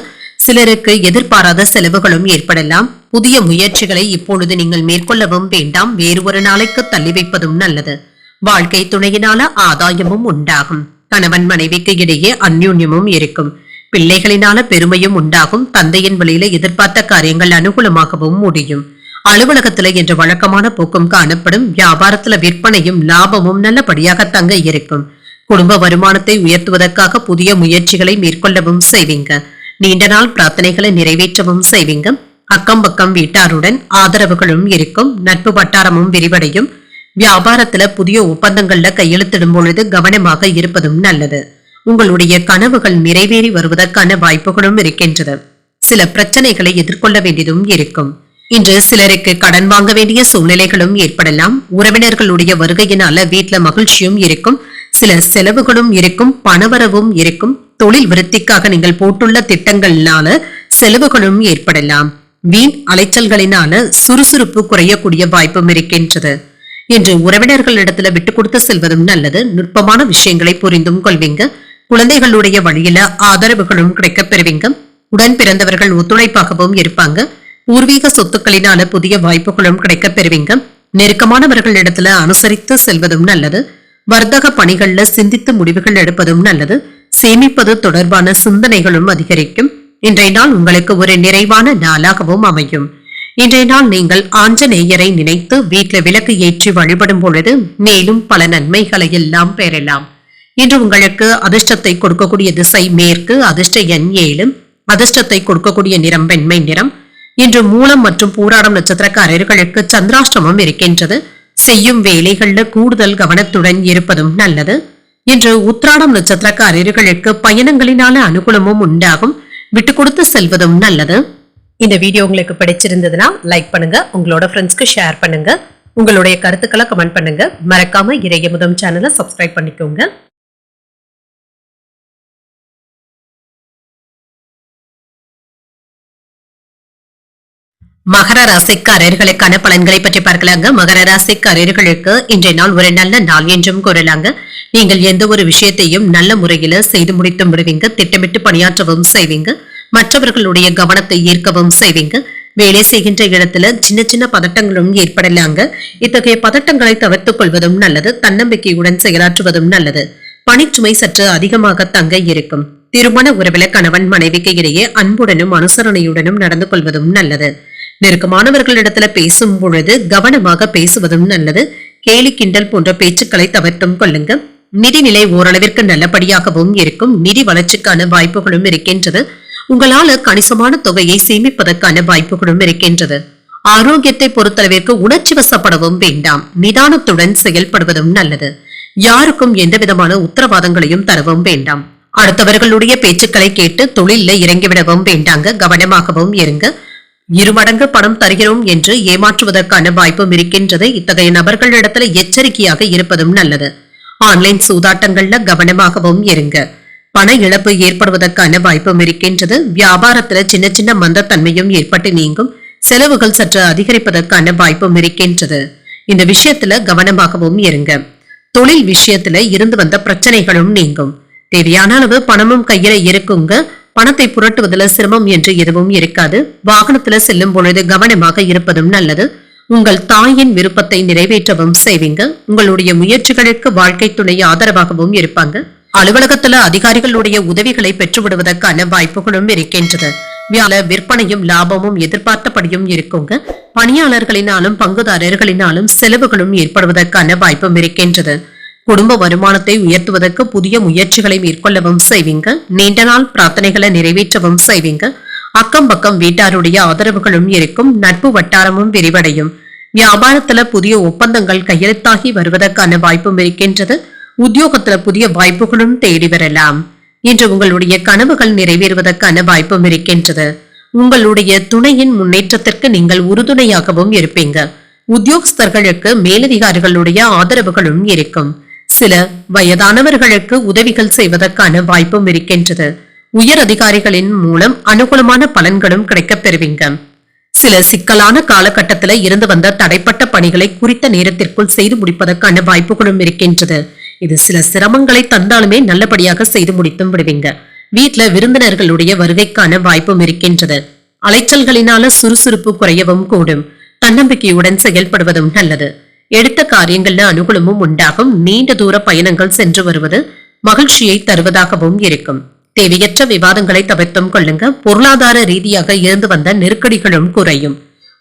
சிலருக்கு எதிர்பாராத செலவுகளும் ஏற்படலாம். புதிய முயற்சிகளை இப்பொழுது நீங்கள் மேற்கொள்ளவும் வேண்டாம். வேறு ஒரு நாளைக்கு தள்ளி வைப்பதும் நல்லது. வாழ்க்கை துணையினால ஆதாயமும் உண்டாகும். கணவன் மனைவிக்கு இடையே அந்யோன்யமும் இருக்கும். பிள்ளைகளினால பெருமையும் உண்டாகும். தந்தையின் வழியில எதிர்பார்த்த காரியங்கள் அனுகூலமாகவும் முடியும். அலுவலகத்துல என்ற வழக்கமான போக்கும் காணப்படும். வியாபாரத்துல விற்பனையும் லாபமும் நல்லபடியாக தங்க இருக்கும். குடும்ப வருமானத்தை உயர்த்துவதற்காக புதிய முயற்சிகளை மேற்கொள்ளவும் செய்வீங்க. நீண்ட நாள் பிரார்த்தனைகளை நிறைவேற்றவும் செய்வீங்க. அக்கம் பக்கம் வீட்டாருடன் ஆதரவுகளும் இருக்கும். நட்பு வட்டாரமும் விரிவடையும். வியாபாரத்துல புதிய ஒப்பந்தங்கள்ல கையெழுத்திடும் பொழுது கவனமாக இருப்பதும் நல்லது. உங்களுடைய கனவுகள் நிறைவேறி வருவதற்கான வாய்ப்புகளும் இருக்கின்றது. சில பிரச்சனைகளை எதிர்கொள்ள வேண்டியதும் இருக்கும். இன்று சிலருக்கு கடன் வாங்க வேண்டிய சூழ்நிலைகளும் ஏற்படலாம். உறவினர்களுடைய வருகையினால வீட்டுல மகிழ்ச்சியும் இருக்கும். சில செலவுகளும் இருக்கும். பணவரவும் இருக்கும். தொழில் விருத்திக்காக நீங்கள் போட்டுள்ள திட்டங்களால செலவுகளும் ஏற்படலாம். வீண் அலைச்சல்களினால சுறுசுறுப்பு குறையக்கூடிய வாய்ப்பும் இருக்கின்றது. இன்று உறவினர்களிடத்துல விட்டு கொடுத்து செல்வதும் நல்லது. நுட்பமான விஷயங்களை புரிந்தும் கொள்வீங்க. குழந்தைகளுடைய வழியில ஆதரவுகளும் கிடைக்கப் பெறுவீங்க. உடன் பிறந்தவர்கள் ஒத்துழைப்பாகவும் இருப்பாங்க. பூர்வீக சொத்துக்களினால புதிய வாய்ப்புகளும் கிடைக்கப் பெறுவீங்க. நெருக்கமானவர்கள் இடத்துல அனுசரித்து செல்வதும் நல்லது. வர்த்தக பணிகள்ல சிந்தித்து முடிவுகள் எடுப்பதும் நல்லது. சேமிப்பது தொடர்பான சிந்தனைகளும் அதிகரிக்கும். இன்றைய நாள் உங்களுக்கு ஒரு நிறைவான நாளாகவும் அமையும். இன்றைய நாள் நீங்கள் ஆஞ்சநேயரை நினைத்து வீட்டுல விளக்கு ஏற்றி வழிபடும் பொழுது மேலும் பல நன்மைகளை எல்லாம் பெறலாம். இன்று உங்களுக்கு அதிர்ஷ்டத்தை கொடுக்கக்கூடிய திசை மேற்கு. அதிர்ஷ்ட எண் 7. அதிர்ஷ்டத்தை கொடுக்கக்கூடிய நிறம் வெண்மை நிறம். இன்று மூலம் மற்றும் பூராடம் நட்சத்திரக்காரர்களுக்கு சந்திராஷ்டமம் இருக்கின்றது. செய்யும் வேலைகள்ல கூடுதல் கவனத்துடன் இருப்பதும் நல்லது. இன்று உத்திராடம் நட்சத்திரக்காரர்களுக்கு பயணங்களினால அனுகூலமும் உண்டாகும். விட்டு கொடுத்து செல்வதும் நல்லது. இந்த வீடியோ உங்களுக்கு பிடிச்சிருந்ததுன்னா லைக் பண்ணுங்க. உங்களோட ஃப்ரெண்ட்ஸ்க்கு ஷேர் பண்ணுங்க. உங்களுடைய கருத்துக்களை கமெண்ட் பண்ணுங்க. மறக்காம இறையமுதம் சேனலை சப்ஸ்கிரைப் பண்ணிக்கோங்க. மகர ராசிக்காரர்களுக்கான பலன்களை பற்றி பார்க்கலாங்க. மகர ராசிக்காரர்களுக்கு இன்றைய நாள் ஒரு நல்ல நாள் என்றும் கூறலாங்க. நீங்கள் எந்த ஒரு விஷயத்தையும் நல்ல முறையில செய்து முடித்து விடுவீங்க. திட்டமிட்டு பணியாற்றவும் செய்வீங்க. மற்றவர்களுடைய கவனத்தை ஈர்க்கவும் செய்வீங்க. வேலை செய்கின்ற இடத்துல சின்ன சின்ன பதட்டங்களும் ஏற்படலாங்க. இத்தகைய பதட்டங்களை தவிர்த்துக் கொள்வதும் நல்லது. தன்னம்பிக்கையுடன் செயலாற்றுவதும் நல்லது. பணிச்சுமை சற்று அதிகமாக தங்க இருக்கும். திருமண உறவில கணவன் மனைவிக்கு இடையே அன்புடனும் அனுசரணையுடனும் நடந்து கொள்வதும் நல்லது. நெருக்கமானவர்களிடத்துல பேசும் பொழுது கவனமாக பேசுவதும் நல்லது. கேலி கிண்டல் போன்ற பேச்சுக்களை தவிர்த்தும் கொள்ளுங்க. நிதிநிலை ஓரளவிற்கு நல்லபடியாகவும் இருக்கும். நிதி வளர்ச்சிக்கான வாய்ப்புகளும் இருக்கின்றது. உங்களால கணிசமான தொகையை சேமிப்பதற்கான வாய்ப்புகளும் இருக்கின்றது. ஆரோக்கியத்தை பொறுத்தளவிற்கு உணர்ச்சி வசப்படவும் வேண்டாம். நிதானத்துடன் செயல்படுவதும் நல்லது. யாருக்கும் எந்த விதமான உத்தரவாதங்களையும் தரவும் வேண்டாம். அடுத்தவர்களுடைய பேச்சுக்களை கேட்டு தொழில இறங்கிவிடவும் வேண்டாங்க. கவனமாகவும் இருங்க. இருமடங்கு பணம் தருகிறோம் என்று ஏமாற்றுவதற்கான வாய்ப்பும் இருக்கின்றது. இத்தகைய நபர்களிடத்துல எச்சரிக்கையாக இருப்பதும் நல்லது. ஆன்லைன் சூதாட்டங்கள்ல கவனமாகவும் இருங்க. பண இழப்பு ஏற்படுவதற்கான வாய்ப்பும் இருக்கின்றது. வியாபாரத்துல சின்ன சின்ன மந்தத்தன்மையும் ஏற்பட்டு நீங்கும். செலவுகள் சற்று அதிகரிப்பதற்கான வாய்ப்பும் இருக்கின்றது. இந்த விஷயத்துல கவனமாகவும் இருங்க. தொழில் விஷயத்துல இருந்து வந்த பிரச்சனைகளும் நீங்கும். தேவையான அளவு பணமும் கையில இருக்குங்க. பணத்தை புரட்டுவதில் சிரமம் என்று எதுவும் இருக்காது. வாகனத்துல செல்லும் பொழுது கவனமாக இருப்பதும் நல்லது. உங்கள் தாயின் விருப்பத்தை நிறைவேற்றவும் செய்வீங்க. உங்களுடைய முயற்சிகளுக்கு வாழ்க்கை துணை ஆதரவாகவும் இருப்பாங்க. அலுவலகத்துல அதிகாரிகளுடைய உதவிகளை பெற்றுவிடுவதற்கான வாய்ப்புகளும் இருக்கின்றது. விற்பனையும் லாபமும் எதிர்பார்த்தபடியும் இருக்குங்க. பணியாளர்களினாலும் பங்குதாரர்களினாலும் செலவுகளும் ஏற்படுவதற்கான வாய்ப்பும் இருக்கின்றது. குடும்ப வருமானத்தை உயர்த்துவதற்கு புதிய முயற்சிகளை மேற்கொள்ளவும் செய்வீங்க. நீண்ட நாள் பிரார்த்தனைகளை நிறைவேற்றவும் செய்வீங்க. அக்கம் பக்கம் வீட்டாருடைய ஆதரவுகளும் இருக்கும். நட்பு வட்டாரமும் விரிவடையும். வியாபாரத்துல புதிய ஒப்பந்தங்கள் கையெழுத்தாகி வருவதற்கான வாய்ப்பும் இருக்கின்றது. உத்தியோகத்துல புதிய வாய்ப்புகளும் தேடி வரலாம். இன்று உங்களுடைய கனவுகள் நிறைவேறுவதற்கான வாய்ப்பும் இருக்கின்றது. உங்களுடைய துணையின் முன்னேற்றத்திற்கு நீங்கள் உறுதுணையாகவும் இருப்பீங்க. உத்தியோகஸ்தர்களுக்கு மேலதிகாரிகளுடைய ஆதரவுகளும் இருக்கும். சில வயதானவர்களுக்கு உதவிகள் செய்வதற்கான வாய்ப்பும் இருக்கின்றது. உயர் அதிகாரிகளின் மூலம் அனுகூலமான பலன்களும் கிடைக்கப் பெறுவீங்க. சில சிக்கலான காலகட்டத்தில் இருந்து வந்த தடைப்பட்ட பணிகளை குறித்த நேரத்திற்குள் செய்து முடிப்பதற்கான வாய்ப்புகளும் இருக்கின்றது. இது சில சிரமங்களை தந்தாலுமே நல்லபடியாக செய்து முடித்தும் விடுவீங்க. வீட்டுல விருந்தினர்களுடைய வருகைக்கான வாய்ப்பும் இருக்கின்றது. அலைச்சல்களினால சுறுசுறுப்பு குறையவும் கூடும். தன்னம்பிக்கையுடன் செயல்படுவதும் நல்லது. எடுத்த காரியங்கள்ல அனுகூலமும் உண்டாகும். நீண்ட தூர பயணங்கள் சென்று வருவது மகிழ்ச்சியை தருவதாகவும் இருக்கும். தேவையற்ற விவாதங்களை தவிர்த்தும் கொள்ளுங்க. பொருளாதார ரீதியாக இருந்து வந்த நெருக்கடிகளும் குறையும்.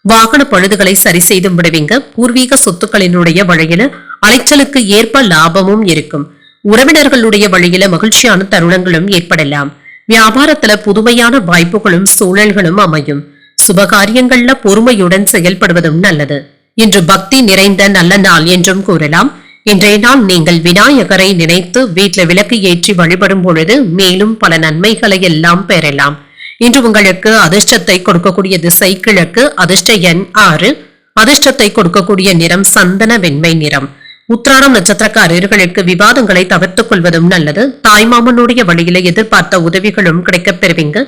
வாகன பழுதுகளை சரி செய்து விடுவீங்க. பூர்வீக சொத்துக்களினுடைய வழியில அலைச்சலுக்கு ஏற்ப லாபமும் இருக்கும். உறவினர்களுடைய வழியில மகிழ்ச்சியான தருணங்களும் ஏற்படலாம். வியாபாரத்துல புதுமையான வாய்ப்புகளும் சூழல்களும் அமையும். சுபகாரியங்கள்ல பொறுமையுடன் செயல்படுவதும் நல்லது. இன்று பக்தி நிறைந்த நல்ல நாள் என்றும் கூறலாம். இன்றைய நாள் நீங்கள் விநாயகரை நினைத்து வீட்டில் விளக்கு ஏற்றி வழிபடும் பொழுது மேலும் பல நன்மைகளை எல்லாம் பெறலாம். இன்று உங்களுக்கு அதிர்ஷ்டத்தை கொடுக்கக்கூடிய திசை கிழக்கு. அதிர்ஷ்ட எண் 6. அதிர்ஷ்டத்தை கொடுக்கக்கூடிய நிறம் சந்தன வெண்மை நிறம். உத்திராடம் நட்சத்திரக்காரர்களுக்கு விவாதங்களை தவிர்த்துக் கொள்வதும் நல்லது. தாய்மாமனுடைய வழியில எதிர்பார்த்த உதவிகளும் கிடைக்கப் பெறுவீங்க.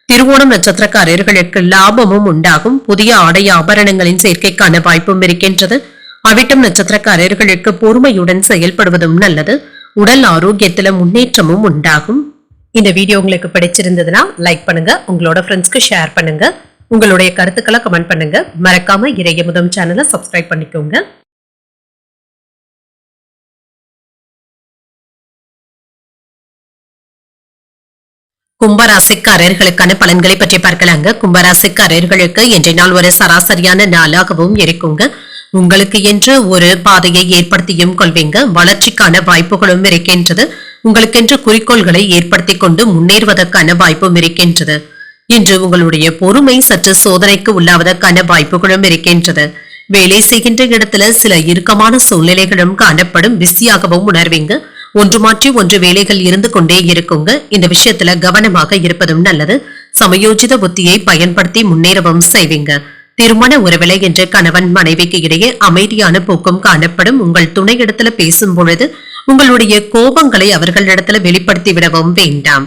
திருவோணம் நட்சத்திரக்காரர்களுக்கு லாபமும் உண்டாகும். புதிய ஆடை ஆபரணங்களின் சேர்க்கைக்கான வாய்ப்பும் இருக்கின்றது. அவிட்டம் நட்சத்திரக்காரர்களுக்கு பொறுமையுடன் செயல்படுவதும் நல்லது. உடல் ஆரோக்கியத்துல முன்னேற்றமும் உண்டாகும். இந்த வீடியோ உங்களுக்கு பிடிச்சிருந்ததுன்னா லைக் பண்ணுங்க. உங்களோட ஃப்ரெண்ட்ஸ்க்கு ஷேர் பண்ணுங்க. உங்களுடைய கருத்துக்களை கமெண்ட் பண்ணுங்க. மறக்காம இறையமுதம் சேனலை சப்ஸ்கிரைப் பண்ணிக்கோங்க. கும்பராசிக்காரர்களுக்கான பலன்களை பற்றி பார்க்கலாங்க. கும்பராசிக்காரர்களுக்கு இன்றைய நாள் ஒரு சராசரியான நாளாகவும் இருக்குங்க. உங்களுக்கு என்று ஒரு பாதையை ஏற்படுத்தியும் கொள்வீங்க. வளர்ச்சிக்கான வாய்ப்புகளும் இருக்கின்றது. உங்களுக்கென்று குறிக்கோள்களை ஏற்படுத்தி கொண்டு முன்னேறுவதற்கான வாய்ப்பும் இருக்கின்றது. இன்று உங்களுடைய பொறுமை சற்று சோதனைக்கு உள்ளாவதற்கான வாய்ப்புகளும் இருக்கின்றது. வேலை செய்கின்ற இடத்துல சில இறுக்கமான சூழ்நிலைகளும் காணப்படும். பிஸியாகவும் உணர்வீங்க. ஒன்று மாற்றி ஒன்று வேலைகள் இருந்து கொண்டே இருக்குங்க. இந்த விஷயத்துல கவனமாக இருப்பதும் நல்லது. சமயோஜித புத்தியை பயன்படுத்தி முன்னேறவும் செய்வீங்க. திருமண உறவிலை என்ற கணவன் மனைவிக்கு இடையே அமைதியான போக்கும் காணப்படும். உங்கள் துணையிடத்துல பேசும் பொழுது உங்களுடைய கோபங்களை அவர்களிடத்துல வெளிப்படுத்தி விடவும் வேண்டாம்.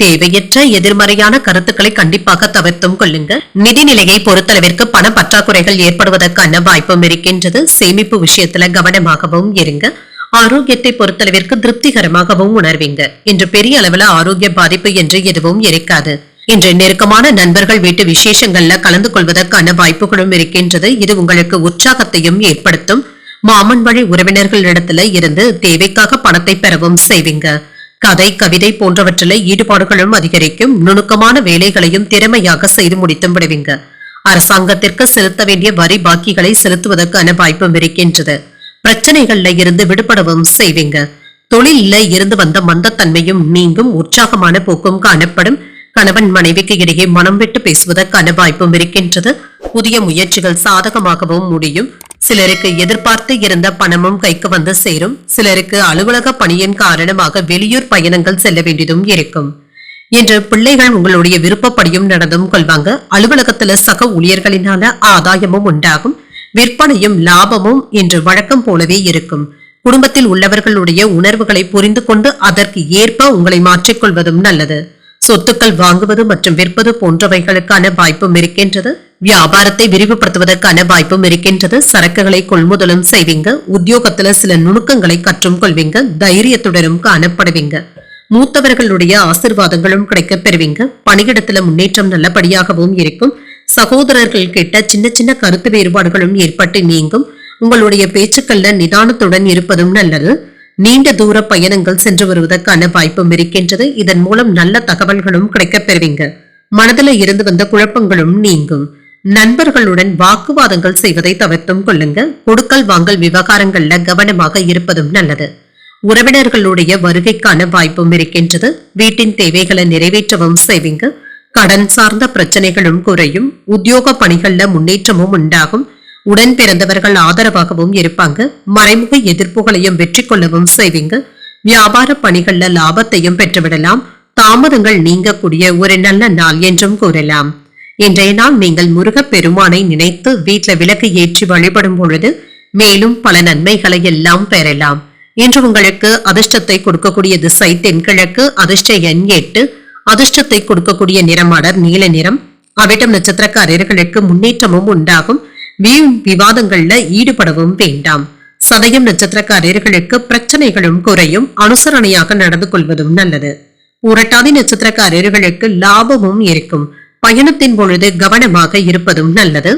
தேவையற்ற எதிர்மறையான கருத்துக்களை கண்டிப்பாக தவிர்த்தும் கொள்ளுங்க. நிதிநிலையை பொறுத்தளவிற்கு பண பற்றாக்குறைகள் ஏற்படுவதற்கான வாய்ப்பும் இருக்கின்றது. சேமிப்பு விஷயத்துல கவனமாகவும் இருங்க. ஆரோக்கியத்தை பொறுத்தளவிற்கு திருப்திகரமாகவும் உணர்வீங்க. இன்று பெரிய அளவுல ஆரோக்கிய பாதிப்பு என்று எதுவும் இருக்காது. இன்று நெருக்கமான நண்பர்கள் வீட்டு விசேஷங்கள்ல கலந்து கொள்வதற்கான வாய்ப்புகளும் இருக்கின்றது. இது உங்களுக்கு உற்சாகத்தையும் ஏற்படுத்தும். மாமன் வழி உறவினர்களிடத்துல இருந்து தேவைக்காக பணத்தை பெறவும் செய்வீங்க. கதை கவிதை போன்றவற்றில ஈடுபாடுகளும் அதிகரிக்கும். நுணுக்கமான வேலைகளையும் திறமையாக செய்து முடித்தும் விடுவீங்க. அரசாங்கத்திற்கு செலுத்த வேண்டிய வரி பாக்கிகளை செலுத்துவதற்கான வாய்ப்பும் இருக்கின்றது. பிரச்சனைகள்ல இருந்து விடுபடவும் செய்வீங்க. தொழில இருந்து வந்த மந்தத்தன்மையும் நீங்கும். உற்சாகமான போக்கும் காணப்படும். கணவன் மனைவிக்கு இடையே மனம் விட்டு பேசுவதற்கான வாய்ப்பும் இருக்கின்றது. புதிய முயற்சிகள் சாதகமாகவும் முடியும். சிலருக்கு எதிர்பார்த்து இருந்த பணமும் கைக்கு வந்து சேரும். சிலருக்கு அலுவலக பணியின் காரணமாக வெளியூர் பயணங்கள் செல்ல வேண்டியதும் இருக்கும். இன்று பிள்ளைகள் உங்களுடைய விருப்பப்படியும் நடந்தும் கொள்வாங்க. அலுவலகத்துல சக ஊழியர்களினால ஆதாயமும் உண்டாகும். விற்பனையும் லாபமும் இன்று வழக்கம் போலவே இருக்கும். குடும்பத்தில் உள்ளவர்களுடைய உணர்வுகளை புரிந்து கொண்டு அதற்கு ஏற்ப உங்களை மாற்றிக்கொள்வதும் நல்லது. சொத்துக்கள் வாங்குவது மற்றும் விற்பது போன்றவைகளுக்கான வாய்ப்பும் இருக்கின்றது. வியாபாரத்தை விரிவுபடுத்துவதற்கான வாய்ப்பும் இருக்கின்றது. சரக்குகளை கொள்முதலும் செய்வீங்க. உத்தியோகத்துல சில நுணுக்கங்களை கற்றும் கொள்வீங்க. தைரியத்துடனும் காணப்படுவீங்க. மூத்தவர்களுடைய ஆசிர்வாதங்களும் கிடைக்க பெறுவீங்க. பணியிடத்துல முன்னேற்றம் நல்லபடியாகவும் இருக்கும். சகோதரர்கள் கிட்ட சின்ன சின்ன கருத்து வேறுபாடுகளும் ஏற்பட்டு நீங்கும். உங்களுடைய பேச்சுக்கள்ல நிதானத்துடன் இருப்பதும் நல்லது. நீண்ட தூர பயணங்கள் சென்று வருவதற்கான வாய்ப்பும் இருக்கின்றது. இதன் மூலம் நல்ல தகவல்களும் கிடைக்கப் பெறுவீங்க. மனதில் இருந்து வந்த குழப்பங்களும் நீங்கும். நண்பர்களுடன் வாக்குவாதங்கள் செய்வதை தவிர்த்தும் கொள்ளுங்க. கொடுக்கல் வாங்கல் விவகாரங்கள்ல கவனமாக இருப்பதும் நல்லது. உறவினர்களுடைய வருகைக்கான வாய்ப்பும் இருக்கின்றது. வீட்டின் தேவைகளை நிறைவேற்றவும் செய்வீங்க. கடன் சார்ந்த பிரச்சனைகளும் குறையும். உத்தியோக பணிகள்ல முன்னேற்றமும் உண்டாகும். உடன் பிறந்தவர்கள் ஆதரவாகவும் இருப்பாங்க. மறைமுக எதிர்ப்புகளையும் வெற்றி கொள்ளவும் செய்வீங்க. வியாபார பணிகள்ல லாபத்தையும் பெற்றுவிடலாம். தாமதங்கள் நீங்கக்கூடிய ஒரு நல்ல நாள் என்றும் கூறலாம். இன்றைய நாள் நீங்கள் முருகப் பெருமானை நினைத்து வீட்டில் விளக்கு ஏற்றி வழிபடும் பொழுது மேலும் பல நன்மைகளை எல்லாம் பெறலாம். இன்று உங்களுக்கு அதிர்ஷ்டத்தை கொடுக்கக்கூடிய திசை தென்கிழக்கு. அதிர்ஷ்ட எண் 8. அதிர்ஷ்டத்தை கொடுக்கக்கூடிய நிறம் அடர் நீல நிறம். அவிட்டம் நட்சத்திரக்காரர்களுக்கு முன்னேற்றமும் உண்டாகும். வீண் விவாதங்கள்ல ஈடுபடவும் வேண்டாம். சதயம் நட்சத்திரக்காரர்களுக்கு பிரச்சனைகளும் குறையும். அனுசரணையாக நடந்து கொள்வதும் நல்லது. புரட்டாதி நட்சத்திரக்காரர்களுக்கு லாபமும் இருக்கும். பயணத்தின் பொழுது கவனமாக இருப்பதும் நல்லது.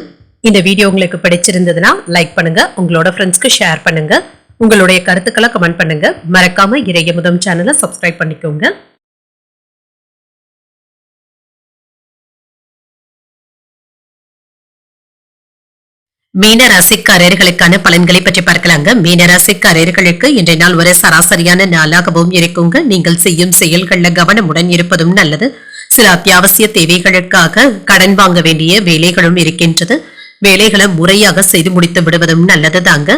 இந்த வீடியோ உங்களுக்கு பிடிச்சிருந்ததுன்னா லைக் பண்ணுங்க. உங்களோட ஃப்ரெண்ட்ஸ்க்கு ஷேர் பண்ணுங்க. உங்களுடைய கருத்துக்களை கமெண்ட் பண்ணுங்க. மறக்காம இறையமுதம் சேனலை சப்ஸ்கிரைப் பண்ணிக்கோங்க. மீன ராசிக்காரர்களுக்கான பலன்களை பற்றி பார்க்கலாங்க. மீன ராசிக்காரர்களுக்கு இன்றைய நாள் ஒரு சராசரியான நாளாகவும் இருக்குங்க. நீங்கள் செய்யும் செயல்கள்ல கவனமுடன் இருப்பதும் நல்லது. சில அத்தியாவசிய தேவைகளுக்காக கடன் வாங்க வேண்டிய வேலைகளும் இருக்கின்றது. வேலைகளை முறையாக செய்து முடித்து விடுவதும் நல்லது தாங்க.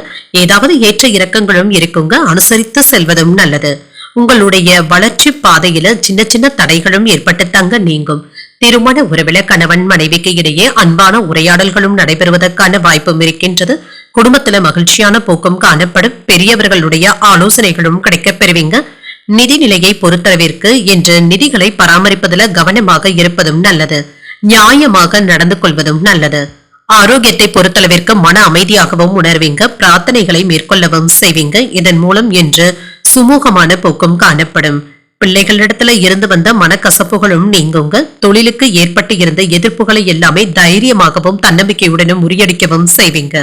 ஏதாவது ஏற்ற இறக்கங்களும் இருக்குங்க. அனுசரித்து செல்வதும் நல்லது. உங்களுடைய வளர்ச்சி பாதையில சின்ன சின்ன தடைகளும் ஏற்பட்டு தாங்க நீங்கும். திருமண உறவில கணவன் மனைவிக்கு இடையே அன்பான உரையாடல்களும் நடைபெறுவதற்கான வாய்ப்பும் இருக்கின்றது. குடும்பத்துல மகிழ்ச்சியான போக்கும் காணப்படும். பெரியவர்களுடைய ஆலோசனைகளும் கிடைக்கப் பெறுவீங்க. நிதி நிலையை பொறுத்தளவிற்கு இன்று நிதிகளை பராமரிப்பதில் கவனமாக இருப்பதும் நல்லது. நியாயமாக நடந்து கொள்வதும் நல்லது. ஆரோக்கியத்தை பொறுத்தளவிற்கு மன அமைதியாகவும் உணர்வீங்க. பிரார்த்தனைகளை மேற்கொள்ளவும் செய்வீங்க. இதன் மூலம் இன்று சுமூகமான போக்கும் காணப்படும். பிள்ளைகளிடத்துல இருந்து வந்த மனக்கசப்புகளும் நீங்குங்க. தொழிலுக்கு ஏற்பட்டு இருந்த எதிர்ப்புகளை எல்லாமே தைரியமாகவும் தன்னம்பிக்கையுடனும் முறியடிக்கவும் செய்வீங்க.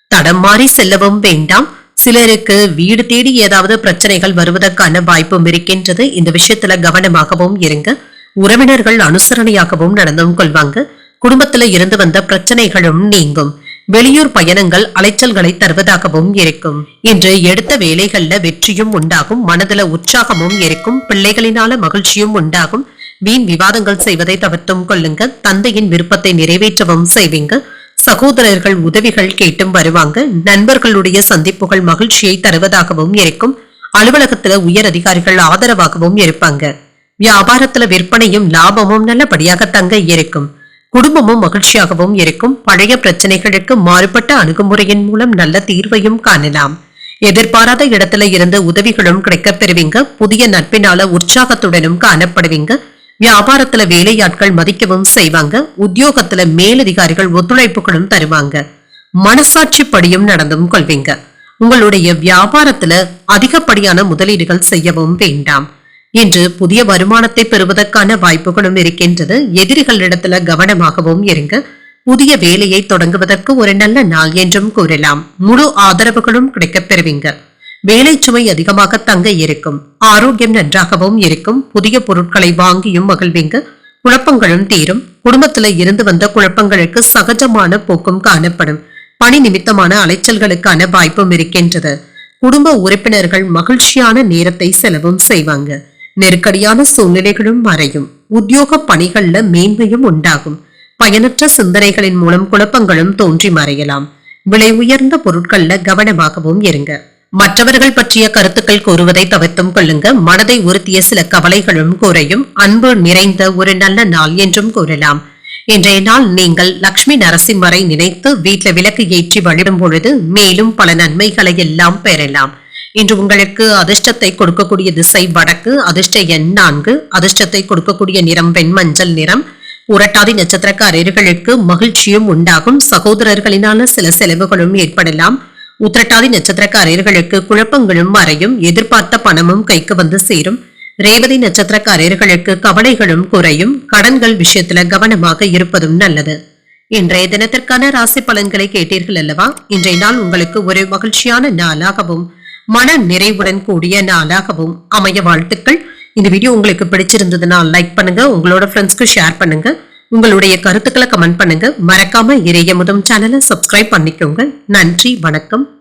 தடம் மாறி செல்லவும் வேண்டாம். சிலருக்கு வீடு தேடி ஏதாவது பிரச்சனைகள் வருவதற்கான வாய்ப்பும் இருக்கின்றது. இந்த விஷயத்துல கவனமாகவும் இருங்க. உறவினர்கள் அனுசரணையாகவும் நடந்தும் கொள்வாங்க. குடும்பத்துல இருந்து வந்த பிரச்சனைகளும் நீங்கும். வெளியூர் பயணங்கள் அலைச்சல்களை தருவதாகவும் இருக்கும். இன்று எடுத்த வேலைகள்ல வெற்றியும் உண்டாகும். மனதுல உற்சாகமும் இருக்கும். பிள்ளைகளினால மகிழ்ச்சியும் உண்டாகும். வீண் விவாதங்கள் செய்வதை தவிர்த்தும் கொள்ளுங்க. தந்தையின் விருப்பத்தை நிறைவேற்றவும் செய்வீங்க. சகோதரர்கள் உதவிகள் கேட்டும் வருவாங்க. நண்பர்களுடைய சந்திப்புகள் மகிழ்ச்சியை தருவதாகவும் இருக்கும். அலுவலகத்துல உயர் அதிகாரிகள் ஆதரவாகவும் இருப்பாங்க. வியாபாரத்துல விற்பனையும் லாபமும் நல்லபடியாக தங்க இருக்கும். குடும்பமும் மகிழ்ச்சியாகவும் இருக்கும். பழைய பிரச்சனைகளுக்கு மாறுபட்ட அணுகுமுறையின் மூலம் நல்ல தீர்வையும் காணலாம். எதிர்பாராத இடத்துல இருந்து உதவிகளும் கிடைக்கப் பெறுவீங்க. புதிய நட்பினால உற்சாகத்துடனும் காணப்படுவீங்க. வியாபாரத்துல வேலையாட்கள் மதிக்கவும் செய்வாங்க. உத்தியோகத்துல மேலதிகாரிகள் ஒத்துழைப்புகளும் தருவாங்க. மனசாட்சி படியும் நடந்தும் கொள்வீங்க. உங்களுடைய வியாபாரத்துல அதிகப்படியான முதலீடுகள் செய்யவும் வேண்டாம். இன்று புதிய வருமானத்தை பெறுவதற்கான வாய்ப்புகளும் இருக்கின்றது. எதிரிகளிடத்துல கவனமாகவும் இருங்க. புதிய வேலையை தொடங்குவதற்கு ஒரு நல்ல நாள் என்றும் கூறலாம். முழு ஆதரவுகளும் கிடைக்கப் பெறுவீங்க. வேலை சுமை அதிகமாக தங்க இருக்கும். ஆரோக்கியம் நன்றாகவும் இருக்கும். புதிய பொருட்களை வாங்கியும் மகிழ்வீங்க. குழப்பங்களும் தீரும். குடும்பத்துல இருந்து வந்த குழப்பங்களுக்கு சகஜமான போக்கும் காணப்படும். பணி நிமித்தமான அலைச்சல்களுக்கான வாய்ப்பும் இருக்கின்றது. குடும்ப உறுப்பினர்கள் மகிழ்ச்சியான நேரத்தை செலவும் செய்வாங்க. நெருக்கடியான சூழ்நிலைகளும் மறையும். உத்தியோக பணிகள்ல மேன்மையும் உண்டாகும். பயனற்ற சிந்தனைகளின் மூலம் குழப்பங்களும் தோன்றி மறையலாம். விலை உயர்ந்த பொருட்கள்ல கவனமாகவும் இருங்க. மற்றவர்கள் பற்றிய கருத்துக்கள் கூறுவதை தவிர்த்தும் கொள்ளுங்க. மனதை உறுத்திய சில கவலைகளும் குறையும். அன்பு நிறைந்த ஒரு நல்ல நாள் என்றும் கூறலாம். இன்றைய நாள் நீங்கள் லட்சுமி நரசிம்மரை நினைத்து வீட்டில் விளக்கு ஏற்றி வழிபடும் பொழுது மேலும் பல நன்மைகளை எல்லாம் பெறலாம். இன்று உங்களுக்கு அதிர்ஷ்டத்தை கொடுக்கக்கூடிய திசை வடக்கு, அதிர்ஷ்ட எண் 4, அதிர்ஷ்டத்தை கொடுக்கக்கூடிய நிறம் வெண்மஞ்சள் நிறம். புரட்டாதி நட்சத்திரக்காரர்களுக்கு மகிழ்ச்சியும் உண்டாகும். சகோதரர்களினால சில செலவுகளும் ஏற்படலாம். உத்திரட்டாதி நட்சத்திரக்காரர்களுக்கு குழப்பங்களும் மறையும். எதிர்பார்த்த பணமும் கைக்கு வந்து சேரும். ரேவதி நட்சத்திரக்காரர்களுக்கு கவலைகளும் குறையும். கடன்கள் விஷயத்துல கவனமாக இருப்பதும் நல்லது. இன்றைய தினத்திற்கான ராசி பலன்களை கேட்டீர்கள் அல்லவா? இன்றைய நாள் உங்களுக்கு ஒரு மகிழ்ச்சியான நாளாகவும் மன நிறைவுடன் கூடிய நாளாகவும் அமைய வாழ்த்துக்கள். இந்த வீடியோ உங்களுக்கு பிடிச்சிருந்ததுன்னா லைக் பண்ணுங்க, உங்களோட ஃப்ரெண்ட்ஸ்க்கு ஷேர் பண்ணுங்க, உங்களுடைய கருத்துக்களை கமெண்ட் பண்ணுங்க. மறக்காம இறையமுதம் சேனலை சப்ஸ்கிரைப் பண்ணிக்கோங்க. நன்றி, வணக்கம்.